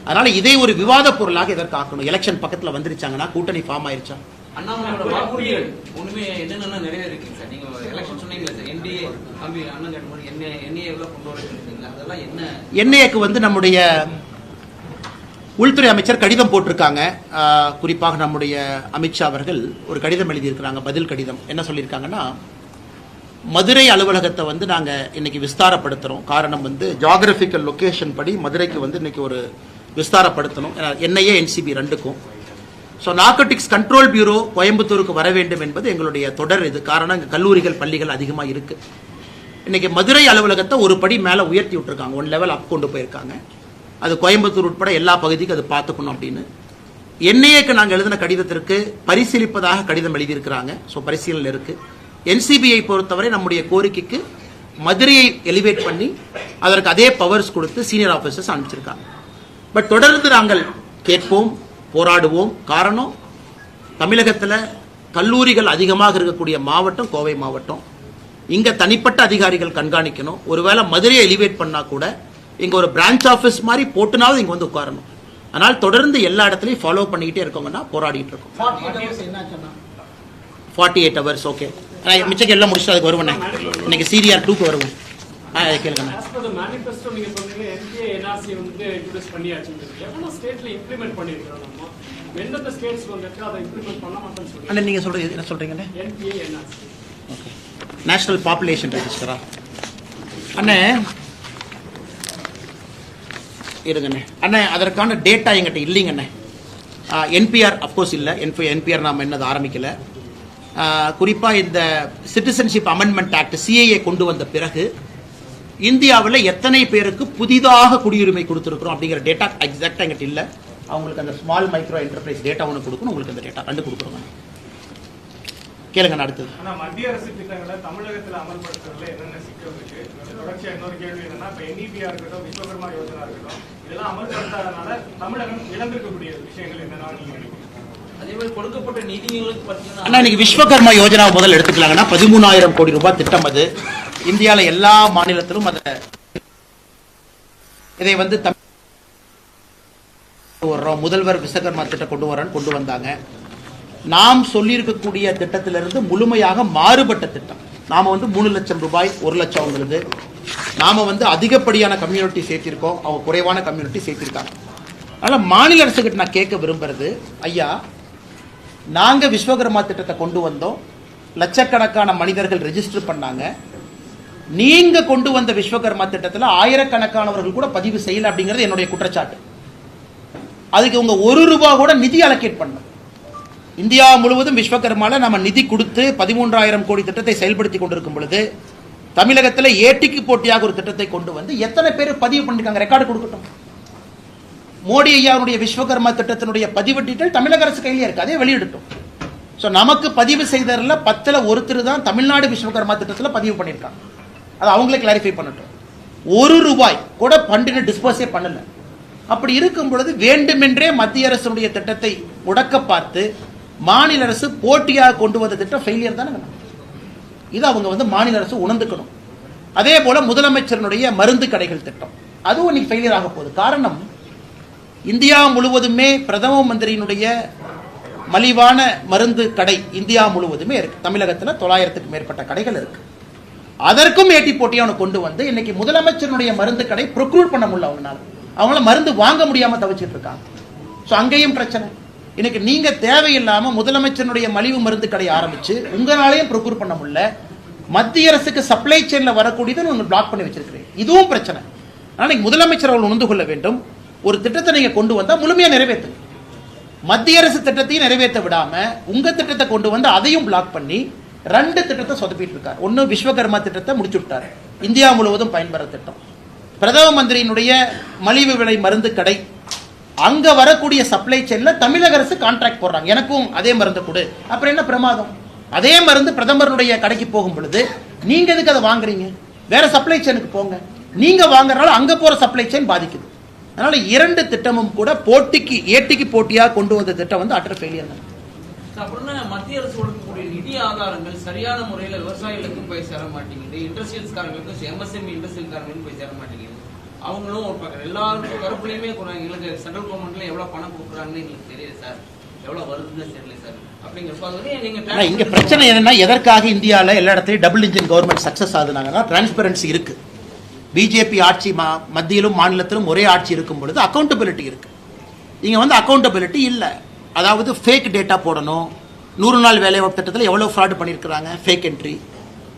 அதனால இதை ஒரு விவாத பொருளாக இதற்கு ஆக்கணும். எலெக்ஷன் பக்கத்துல வந்துருச்சாங்கன்னா கூட்டணி ஃபார்ம் ஆயிருச்சா? அண்ணாமலையோட வாக்குறுதிகள் ஒண்ணுமே என்னென்ன நிறைவேறிருக்கீங்க சார்? நீங்க எலெக்ஷன் சொன்னீங்களா சார், என்டிஏ தம்பி அண்ணன் கேட்ட என்ஏ எவ்வளவு கொண்டு வரீங்க, அதெல்லாம் என்ன? என்ஏக்கு வந்து நம்முடைய உள்துறை அமைச்சர் கடிதம் போட்டிருக்காங்க. குறிப்பாக நம்முடைய அமித்ஷா அவர்கள் ஒரு கடிதம் எழுதியிருக்கிறாங்க, பதில் கடிதம். என்ன சொல்லியிருக்காங்கன்னா, மதுரை அலுவலகத்தை வந்து நாங்கள் இன்னைக்கு விஸ்தாரப்படுத்துகிறோம். காரணம் வந்து ஜியாகிரபிக்கல் லொக்கேஷன் படி மதுரைக்கு வந்து இன்னைக்கு ஒரு விஸ்தாரப்படுத்தணும், என்ஐஏ என்சிபி ரெண்டுக்கும். ஸோ நார்கோட்டிக்ஸ் கண்ட்ரோல் பியூரோ கோயம்புத்தூருக்கு வர வேண்டும் என்பது எங்களுடைய தொடர் இது. காரணம் இங்கே கல்லூரிகள் பள்ளிகள் அதிகமாக இருக்கு. இன்னைக்கு மதுரை அலுவலகத்தை ஒரு படி மேலே உயர்த்தி விட்டுருக்காங்க, 1 லெவல் அப் கொண்டு போயிருக்காங்க. அது கோயம்புத்தூர் உட்பட எல்லா பகுதிக்கும் அது பார்த்துக்கணும் அப்படின்னு. என்ஐஏக்கு நாங்கள் எழுதின கடிதத்திற்கு பரிசீலிப்பதாக கடிதம் எழுதியிருக்கிறாங்க. ஸோ பரிசீலனை இருக்கு. என்சிபியை பொறுத்தவரை நம்முடைய கோரிக்கைக்கு மதுரையை எலிவேட் பண்ணி அதற்கு அதே பவர்ஸ் கொடுத்து சீனியர் ஆஃபீஸர்ஸ் அனுப்பிச்சிருக்காங்க. பட் தொடர்ந்து நாங்கள் கேட்போம், போராடுவோம். காரணம், தமிழகத்தில் கல்லூரிகள் அதிகமாக இருக்கக்கூடிய மாவட்டம் கோவை மாவட்டம். இங்க தனிப்பட்ட அதிகாரிகள் கண்காணிக்கணும். ஒருவேளை மதுரையை எலிவேட் பண்ணா கூட இங்க ஒரு பிரான்ச் ஆஃபீஸ் மாதிரி போட்டுனாவது இங்க வந்து உட்காரணும். அதனால் தொடர்ந்து எல்லா இடத்துலையும் ஃபாலோ பண்ணிக்கிட்டே இருக்கோங்கன்னா போராடிட்டு இருக்கோம். 48 hours ஓகே. மிச்சம் எல்லாம் முடிச்சுட்டு அதுக்கு வருவேன். இன்னைக்கு CDR 2க்கு வருவேன். கேளுங்க. நீங்க சொல்றது என்ன சொல்றீங்க? நேஷனல் பாப்புலேஷன் ரெஜிஸ்டரா? அண்ணே இருங்கண்ணே. அண்ணே அதற்கான டேட்டா எங்கிட்ட இல்லைங்கண்ணே. என்பிஆர் அப்கோர்ஸ் இல்லை. என்பிஆர் நாம் என்னது ஆரம்பிக்கல. குறிப்பாக இந்த சிட்டிசன்ஷிப் அமெண்ட்மெண்ட் ஆக்ட் சிஏஏ கொண்டு வந்த பிறகு இந்தியாவில் எத்தனை பேருக்கு புதிதாக குடியுரிமை கொடுத்துருக்கிறோம் அப்படிங்கிற டேட்டா எக்ஸாக்டாக எங்கிட்ட இல்லை. அவங்களுக்கு அந்த ஸ்மால் மைக்ரோ என்டர்பிரைஸ் டேட்டா ஒன்று கொடுக்கணும். உங்களுக்கு அந்த டேட்டா 2 கொடுக்குறோங்க. கேளுங்க. அடுத்தது மத்திய அரசு திட்டங்களை தமிழகத்தில் அமல்படுத்துறதுல என்னென்ன சிக்கல் இருக்கு? தொடர்ச்சியா இன்னொரு கேள்வி என்னன்னா, இப்ப NEPயா இருக்கட்டும், விஸ்வகர்மா யோஜனா இருக்கட்டும், இதெல்லாம் அமல்படுத்தாதனால தமிழகம் இழந்திருக்கக்கூடிய விஷயங்கள் என்னன்னா நீங்க நினைக்கிறீங்க? அதே மாதிரி கொடுக்கப்பட்ட நிதிகளுக்கு பார்த்தீங்கன்னா அண்ணா இன்னைக்கு விஸ்வகர்மா யோஜனா முதல் எடுத்துக்கலாங்கன்னா 13,000 கோடி ரூபாய் திட்டம். அது இந்தியாவில் எல்லா மாநிலத்திலும் அதை இதை வந்து முதல்வர் விஸ்வகர்மா திட்டம் கொண்டு வந்தாங்க. நாம் சொல்லியிருக்கக்கூடிய திட்டத்திலிருந்து முழுமையாக மாறுபட்ட திட்டம். நாம வந்து 3 லட்சம் ரூபாய், 1 லட்சம் அவங்களுக்கு. நாம வந்து அதிகப்படியான கம்யூனிட்டி சேர்த்திருக்கோம், அவங்க குறைவான கம்யூனிட்டி சேர்த்திருக்காங்க. அதனால மாநில அரசுகிட்ட நான் கேட்க விரும்புறது, ஐயா நாங்க விஸ்வகர்மா திட்டத்தை கொண்டு வந்தோம், லட்சக்கணக்கான மனிதர்கள் ரெஜிஸ்டர் பண்ணாங்க. நீங்க கொண்டு வந்த விஸ்வகர்மா திட்டத்தில் ஆயிரக்கணக்கானவர்கள் கூட பதிவு செய்யல அப்படிங்கிறது என்னுடைய குற்றச்சாட்டு. அதுக்கு உங்க 1 ரூபாய் கூட நிதி அலோகேட் பண்ண. இந்தியா முழுவதும் விஸ்வகர்மால நம்ம நிதி கொடுத்து 13,000 கோடி திட்டத்தை செயல்படுத்தி கொண்டிருக்கும் பொழுது தமிழகத்தில் ஏட்டிக்கு போட்டியாக ஒரு திட்டத்தை கொண்டு வந்து எத்தனை பேர் பதிவு பண்ணிருக்காங்க? ரெக்கார்டு கொடுக்கட்டும். மோடி ஐயாவுடைய விஸ்வகர்மா திட்டத்தினுடைய பதிவு டீட்டெயில் தமிழக அரசு கையிலே இருக்கு, அதே வெளியிடட்டும். ஸோ நமக்கு பதிவு செய்ததில் 10ல் ஒருத்தர் தான் தமிழ்நாடு விஸ்வகர்மா திட்டத்தில் பதிவு பண்ணியிருக்காங்க. அது அவங்களே கிளாரிஃபை பண்ணட்டும். 1 ரூபாய் கூட ஃபண்டினை டிஸ்போஸே பண்ணல. அப்படி இருக்கும் பொழுது வேண்டுமென்றே மத்திய அரசுடைய திட்டத்தை முடக்க பார்த்து மாநில அரசு போட்டியாக கொண்டு வந்த திட்டம் ஃபெயிலியர் தானே. இது அவங்க மாநில அரசு உணர்ந்துக்கணும். அதே போல முதலமைச்சருடைய மருந்து கடைகள் திட்டம் அதுவும் இன்னைக்கு ஃபெயிலியர் ஆக போகுது. காரணம், இந்தியா முழுவதுமே பிரதம மந்திரியினுடைய மலிவான மருந்து கடை இந்தியா முழுவதுமே இருக்கு. தமிழகத்தில் 900க்கும் மேற்பட்ட கடைகள் இருக்கு. அதற்கும் ஏட்டி போட்டியை கொண்டு வந்து இன்னைக்கு முதலமைச்சருடைய மருந்து கடை ப்ரொக்யூர் பண்ண முடியல. அவங்களால மருந்து வாங்க முடியாம தவிச்சிட்டு இருக்காங்க. ஸோ அங்கேயும் பிரச்சனை. இன்னைக்கு நீங்க தேவையில்லாம முதலமைச்சருடைய மலிவு மருந்து கடை ஆரம்பிச்சு உங்களாலையும் ப்ரொக்யூர் பண்ண முடியல. மத்திய அரசுக்கு சப்ளை செயின்ல வரக்கூடியதை நீங்க பிளாக் பண்ணி வச்சிருக்கிறீங்க. இதுவும் பிரச்சனை. ஆனால் முதலமைச்சர் அவர்கள் உணர்ந்து கொள்ள வேண்டும். ஒரு திட்டத்தை நீங்க கொண்டு வந்தா முழுமையா நிறைவேற்றுங்க. மத்திய அரசு திட்டத்தையும் நிறைவேற்ற விடாம உங்க திட்டத்தை கொண்டு வந்து அதையும் பிளாக் பண்ணி 2 திட்டத்தை சொதப்பிட்டு இருக்காரு. ஒன்னு விஸ்வகர்மா திட்டத்தை முடிச்சு விட்டாரு, இந்தியா முழுவதும் பயன்பெற திட்டம். பிரதம மந்திரியினுடைய மலிவு விலை மருந்து கடை அங்க வரக்கூடிய சப்ளை செயின்ல தமிழக அரசு கான்ட்ராக்ட் போடுறாங்க, எனக்கும் அதே மருந்து கொடு. அப்புறம் என்ன பிரமாதம்? அதே மருந்து பிரதமருடைய கடைக்கு போகும் பொழுது நீங்க எதுக்கு அதை வாங்குறீங்க? வேற சப்ளை செயினுக்கு போங்க. நீங்க வாங்குறதுனால அங்க போற சப்ளை செயின் பாதிக்குது. அதனால 2 திட்டமும் கூட போட்டிக்கு ஏட்டிக்கு போட்டியாக கொண்டு வந்த திட்டம் அட்டர் ஃபெயிலியர் தான். அப்படின்னா மத்திய அரசு கொடுக்கக்கூடிய நிதி ஆதாரங்கள் சரியான முறையில் விவசாயிகளுக்கும் போய் சேர மாட்டேங்குது, இண்டஸ்ட்ரியல்ஸ்காரங்களுக்கும் எம்எஸ்எம்இ இண்டஸ்ட்ரியல்காரங்களுக்கும் போய் சேர மாட்டேங்குது. அவங்களும் ஒரு பக்கம் எல்லாருக்கும் கருப்புலையுமே எங்களுக்கு சென்ட்ரல் கவர்மெண்ட்ல எவ்வளவு பணம் கொடுக்குறாங்கன்னு எங்களுக்கு தெரியுது சார், எவ்வளவு வருதுன்னு தெரியல சார். அப்படிங்கிறப்ப இங்க பிரச்சனை என்னன்னா, எதற்காக இந்தியாவில் எல்லா இடத்துலையும் டபுள் இன்ஜின் கவர்மெண்ட் சக்சஸ் ஆகுதுனாங்கன்னா டிரான்ஸ்பரன்சி இருக்கு. பிஜேபி ஆட்சி மத்தியிலும் மாநிலத்திலும் ஒரே ஆட்சி இருக்கும் பொழுது அக்கௌண்டபிலிட்டி இருக்கு. இங்க அக்கௌண்டபிலிட்டி இல்லை. அதாவது ஃபேக் டேட்டா போடணும். 100 நாள் வேலைவாய்ப்பு திட்டத்தில் எவ்வளவு ஃப்ராட் பண்ணியிருக்கிறாங்க, ஃபேக் என்ட்ரி.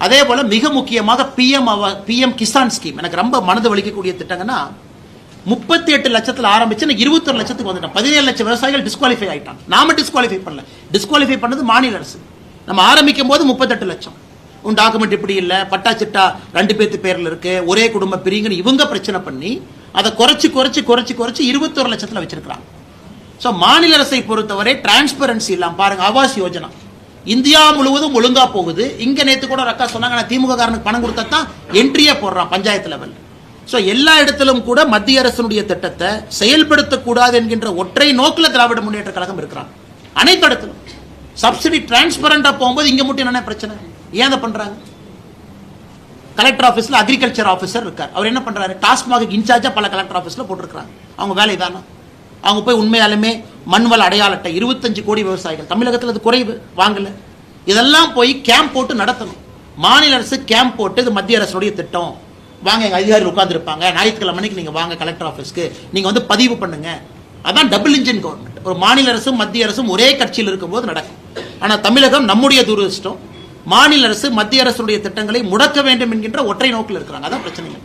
அதே போல மிக முக்கியமாக பிஎம் கிசான் ஸ்கீம் எனக்கு ரொம்ப மனது வலிக்கக்கூடிய திட்டங்கன்னா 38 லட்சத்தில் ஆரம்பிச்சு 21 லட்சத்துக்கு வந்துட்டோம். 17 லட்சம் விவசாயிகள் டிஸ்குவாலிஃபை ஆயிட்டாங்க. நாம டிஸ்குவாலிஃபை பண்ணல, டிஸ்குவாலிஃபை பண்ணது மாநில அரசு. நம்ம ஆரம்பிக்கும் போது 38 லட்சம். உன் டாக்குமெண்ட் இப்படி இல்லை, பட்டா சிட்டா 2 பேர்த்து பேர்ல இருக்கு, ஒரே குடும்ப பிரிங்கன்னு இவங்க பிரச்சனை பண்ணி அதை குறைச்சு 21 லட்சத்தில் வச்சிருக்கிறாங்க. ஸோ மாநில அரசை பொறுத்தவரை டிரான்ஸ்பரன்சி இல்லாம பாருங்க. ஆவாஸ் யோஜனா இந்தியா முழுவதும் ஒழுங்கா போகுது. இங்க நேற்று கூட ஒரு அக்கா சொன்னாங்க, நான் திமுக காரனுக்கு பணம் கொடுத்தா தான் என்ட்ரியே போடுறான் பஞ்சாயத்து லெவல். ஸோ எல்லா இடத்திலும் கூட மத்திய அரசினுடைய திட்டத்தை செயல்படுத்தக்கூடாது என்கின்ற ஒற்றை நோக்கில் திராவிட முன்னேற்ற கழகம் இருக்கிறாங்க. அனைத்து இடத்திலும் சப்சிடி டிரான்ஸ்பரண்டா போகும்போது இங்க மட்டும் என்ன பிரச்சனை? ஏன் அதை பண்றாங்க? கலெக்டர் ஆஃபீஸ்ல அக்ரிகல்ச்சர் ஆஃபீஸர் இருக்கார். அவர் என்ன பண்றாரு? டாஸ்மாக் இன்சார்ஜா பல கலெக்டர் ஆஃபீஸ்ல போட்டிருக்காங்க. அவங்க வேலை தானே. அவங்க போய் உண்மையாலுமே மண்வள அடையாள அட்டை 25 கோடி விவசாயிகள் தமிழகத்தில் அது குறைவு வாங்கல. இதெல்லாம் போய் கேம்ப் போட்டு நடத்தணும். மாநில அரசு கேம்ப் போட்டு இது மத்திய அரசுடைய திட்டம், வாங்க எங்க அதிகாரிகள் உட்கார்ந்துருப்பாங்க, ஞாயிற்றுக்கிழமை மணிக்கு நீங்க வாங்க கலெக்டர் ஆஃபீஸ்க்கு, நீங்க பதிவு பண்ணுங்க. அதான் டபுள் இன்ஜின் கவர்மெண்ட். ஒரு மாநில அரசும் மத்திய அரசும் ஒரே கட்சியில் இருக்கும்போது நடக்கும். ஆனா தமிழகம் நம்முடைய துரதிர்ஷ்டம், மாநில அரசு மத்திய அரசுடைய திட்டங்களை முடக்க வேண்டும் என்கின்ற ஒற்றை நோக்கில் இருக்கிறாங்க. அதான் பிரச்சனை.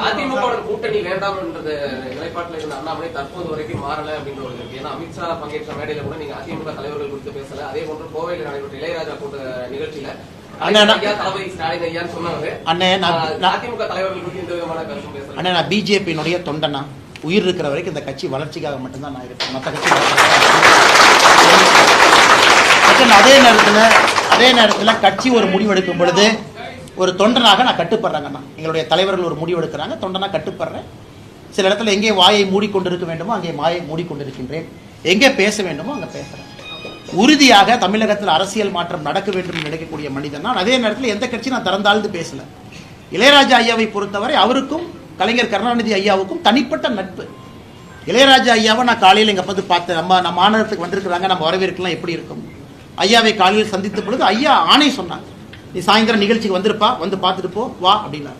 அதிமுக கூட்டணி வேண்டாம் என்ற நிலைப்பாட்டில் இருந்த அண்ணாமலை தற்போது வரைக்கும் மாறல அப்படின்ற ஒரு இருக்கு. ஏன்னா அமித்ஷா பங்கேற்ற மேடையில கூட நீங்க அதிமுக தலைவர்கள் குறித்து பேசல. அதே போன்று கோவையில் நடைபெற்ற இளையராஜா கூட்ட நிகழ்ச்சியில தளபதி ஸ்டாலின் ஐயான்னு சொன்னவரு அதிமுக தலைவர்கள் குறித்து எந்த விதமான கருத்தும் பேசல. அண்ணே, நான் பிஜேபியினுடைய தொண்டனா, உயிர் இருக்கிற வரைக்கும் இந்த கட்சி வளர்ச்சிக்காக மட்டும்தான் நான் இருக்கேன். மற்ற கட்சி அதே நேரத்தில் கட்சி ஒரு முடிவெடுக்கும் பொழுது ஒரு தொண்டனாக நான் கட்டுப்படுறேங்கண்ணா. எங்களுடைய தலைவர்கள் ஒரு முடிவு எடுக்கிறாங்க, தொண்டனா கட்டுப்படுறேன். சில இடத்துல எங்கே வாயை மூடிக்கொண்டிருக்க வேண்டுமோ அங்கே வாயை மூடிக்கொண்டிருக்கின்றேன், எங்கே பேச வேண்டுமோ அங்கே பேசுறேன். உறுதியாக தமிழகத்தில் அரசியல் மாற்றம் நடக்க வேண்டும் என்று நினைக்கக்கூடிய மனிதன் நான். அதே நேரத்தில் எந்த கட்சி நான் திறந்தாழ்ந்து பேசல. இளையராஜா ஐயாவை பொறுத்தவரை அவருக்கும் கலைஞர் கருணாநிதி ஐயாவுக்கும் தனிப்பட்ட நட்பு. இளையராஜா ஐயாவை நான் காலையில் எங்க பார்த்து பார்த்தேன். நம்ம மாநிலத்துக்கு வந்திருக்கிறாங்க, நம்ம வரவேற்கலாம், எப்படி இருக்கும்? ஐயாவை காலையில் சந்தித்த பொழுது ஐயா ஆணை சொன்னாங்க, நீ சாயந்தரம் நிகழ்ச்சிக்கு வந்திருப்பா, வந்து பார்த்துட்டு போ வா அப்படின்னா.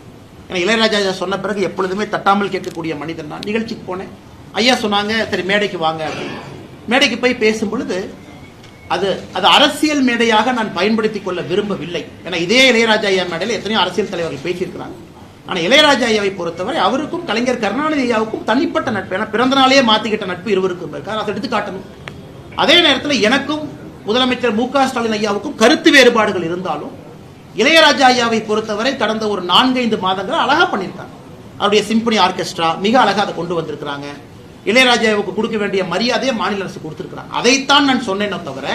ஏன்னா இளையராஜா சொன்ன பிறகு எப்பொழுதுமே தட்டாமல் கேட்கக்கூடிய மனிதன் நான். நிகழ்ச்சிக்கு போனேன், ஐயா சொன்னாங்க சரி மேடைக்கு வாங்க அப்படின்னு. மேடைக்கு போய் பேசும் பொழுது அது அரசியல் மேடையாக நான் பயன்படுத்தி கொள்ள விரும்பவில்லை. ஏன்னா இதே இளையராஜா ஐயா மேடையில் எத்தனையோ அரசியல் தலைவர்கள் பேசியிருக்கிறாங்க. ஆனால் இளையராஜா ஐயாவை பொறுத்தவரை அவருக்கும் கலைஞர் கருணாநிதி ஐயாவுக்கும் தனிப்பட்ட நட்பு. ஏன்னா பிறந்த நாளையே மாத்திக்கிட்ட நட்பு இருவருக்கும் இருக்காரு, அதை எடுத்து காட்டணும். அதே நேரத்தில் எனக்கும் முதலமைச்சர் மு க ஸ்டாலின் ஐயாவுக்கும் கருத்து வேறுபாடுகள் இருந்தாலும் இளையராஜா ஐயாவை பொறுத்தவரை கடந்த ஒரு 4-5 மாதங்கள் அழகா பண்ணியிருக்காங்க. அவருடைய சிம்பனி ஆர்கெஸ்ட்ரா மிக அழகா அதை கொண்டு வந்திருக்கிறாங்க. இளையராஜாவுக்கு கொடுக்க வேண்டிய மரியாதையை மாநில அரசு கொடுத்திருக்கிறாங்க. அதைத்தான் நான் சொன்னேனே தவிர,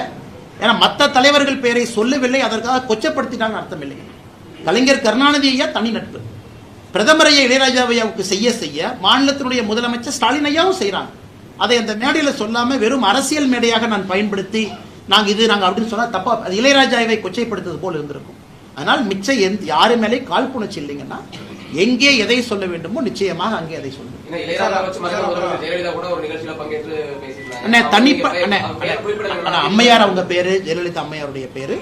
ஏன்னா மற்ற தலைவர்கள் பெயரை சொல்லவில்லை, அதற்காக கொச்சப்படுத்திட்டாங்க அர்த்தம் இல்லை. கலைஞர் கருணாநிதி ஐயா தனி நட்பு, பிரதமரையை இளையராஜாவையாவுக்கு செய்ய மாநிலத்தினுடைய முதலமைச்சர் ஸ்டாலின் ஐயாவும் செய்யறாங்க. அதை அந்த மேடையில சொல்லாம வெறும் அரசியல் மேடையாக நான் பயன்படுத்தி நாங்க அப்படின்னு சொன்னா தப்பா, அது இளையராஜாவை கொச்சைப்படுத்துவது போல் இருந்திருக்கும். அதனால் மிச்சம் யாரு மேலே காழ்ப்புணர்ச்சி இல்லைங்கன்னா எங்கே எதை சொல்ல வேண்டுமோ நிச்சயமாக அங்கே அதை சொல்லுங்க. அம்மையார் அவங்க பேரு, ஜெயலலிதா அம்மையாருடைய பேரு.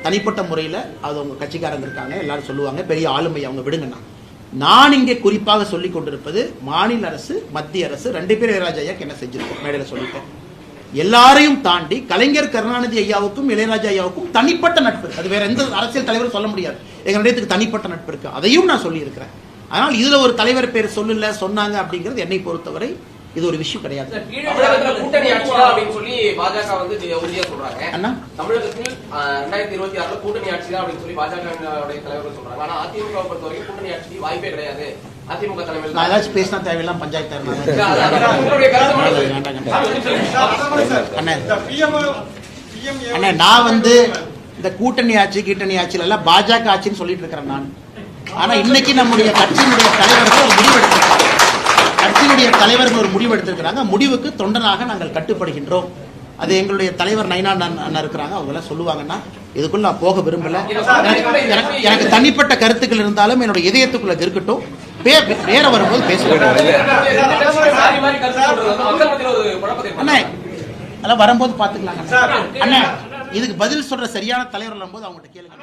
தனிப்பட்ட முறையில் அது அவங்க கட்சிக்காரங்க இருக்காங்க, எல்லாரும் சொல்லுவாங்க, பெரிய ஆளுமை அவங்க, விடுங்கண்ணா. நான் இங்கே குறிப்பாக சொல்லிக் கொண்டிருப்பது மாநில அரசு மத்திய அரசு ரெண்டு பேரும் இளையராஜா ஐயாக்கு என்ன செஞ்சிருக்கோம் மேடையில் சொல்லிட்டேன். எல்லாரையும் தாண்டி கலைஞர் கருணாநிதி ஐயாவுக்கும் இளையராஜா ஐயாவுக்கும் தனிப்பட்ட நட்பு, அது வேற எந்த அரசியல் தலைவரும் சொல்ல முடியாது. எங்க இடத்துக்கு தனிப்பட்ட நட்பு இருக்கு, அதையும் நான் சொல்லி இருக்கிறேன். அதனால் இதுல ஒரு தலைவர் பேர் சொல்லல சொன்னாங்க அப்படிங்கிறது என்னை பொறுத்தவரை இது ஒரு விஷயம் கிடையாது. கூட்டணி ஆட்சி அப்படின்னு சொல்லி பாஜக வந்து உறுதியா சொல்றாங்க. தமிழகத்தில் 2026 கூட்டணி ஆட்சி தான் அப்படின்னு சொல்லி பாஜக தலைவர்கள் சொல்றாங்க. ஆனா அதிமுக பொறுத்த வரைக்கும் கூட்டணி ஆட்சி வாய்ப்பே கிடையாது. அதிமுக தலைவர் நான் ஏதாச்சும் பேசினா தேவையெல்லாம் பஞ்சாயத்து அண்ணே. நான் வந்து இந்த கூட்டணி ஆட்சியில எல்லாம் பாஜக ஆட்சின்னு சொல்லிட்டு இருக்கிறேன் நான். ஆனா இன்னைக்கு நம்முடைய கட்சியினுடைய தலைவர்கள் ஒரு முடிவு எடுத்திருக்கிறாங்க. முடிவுக்கு தொண்டனாக நாங்கள் கட்டுப்படுகின்றோம். அது எங்களுடைய தலைவர் நைனா அண்ணா இருக்கிறாங்க, அவங்க எல்லாம் சொல்லுவாங்கன்னா இதுக்குள்ள நான் போக விரும்பல. எனக்கு தனிப்பட்ட கருத்துக்கள் இருந்தாலும் என்னுடைய இதயத்துக்குள்ள இருக்கட்டும், வேற வரும்போது பேசுவோம். அண்ணே அதெல்லாம் வரும்போது பாத்துக்கலாம் அண்ணே. இதுக்கு பதில் சொல்ற சரியான தலைவர் வரும்போது அவங்ககிட்ட கேளுங்க.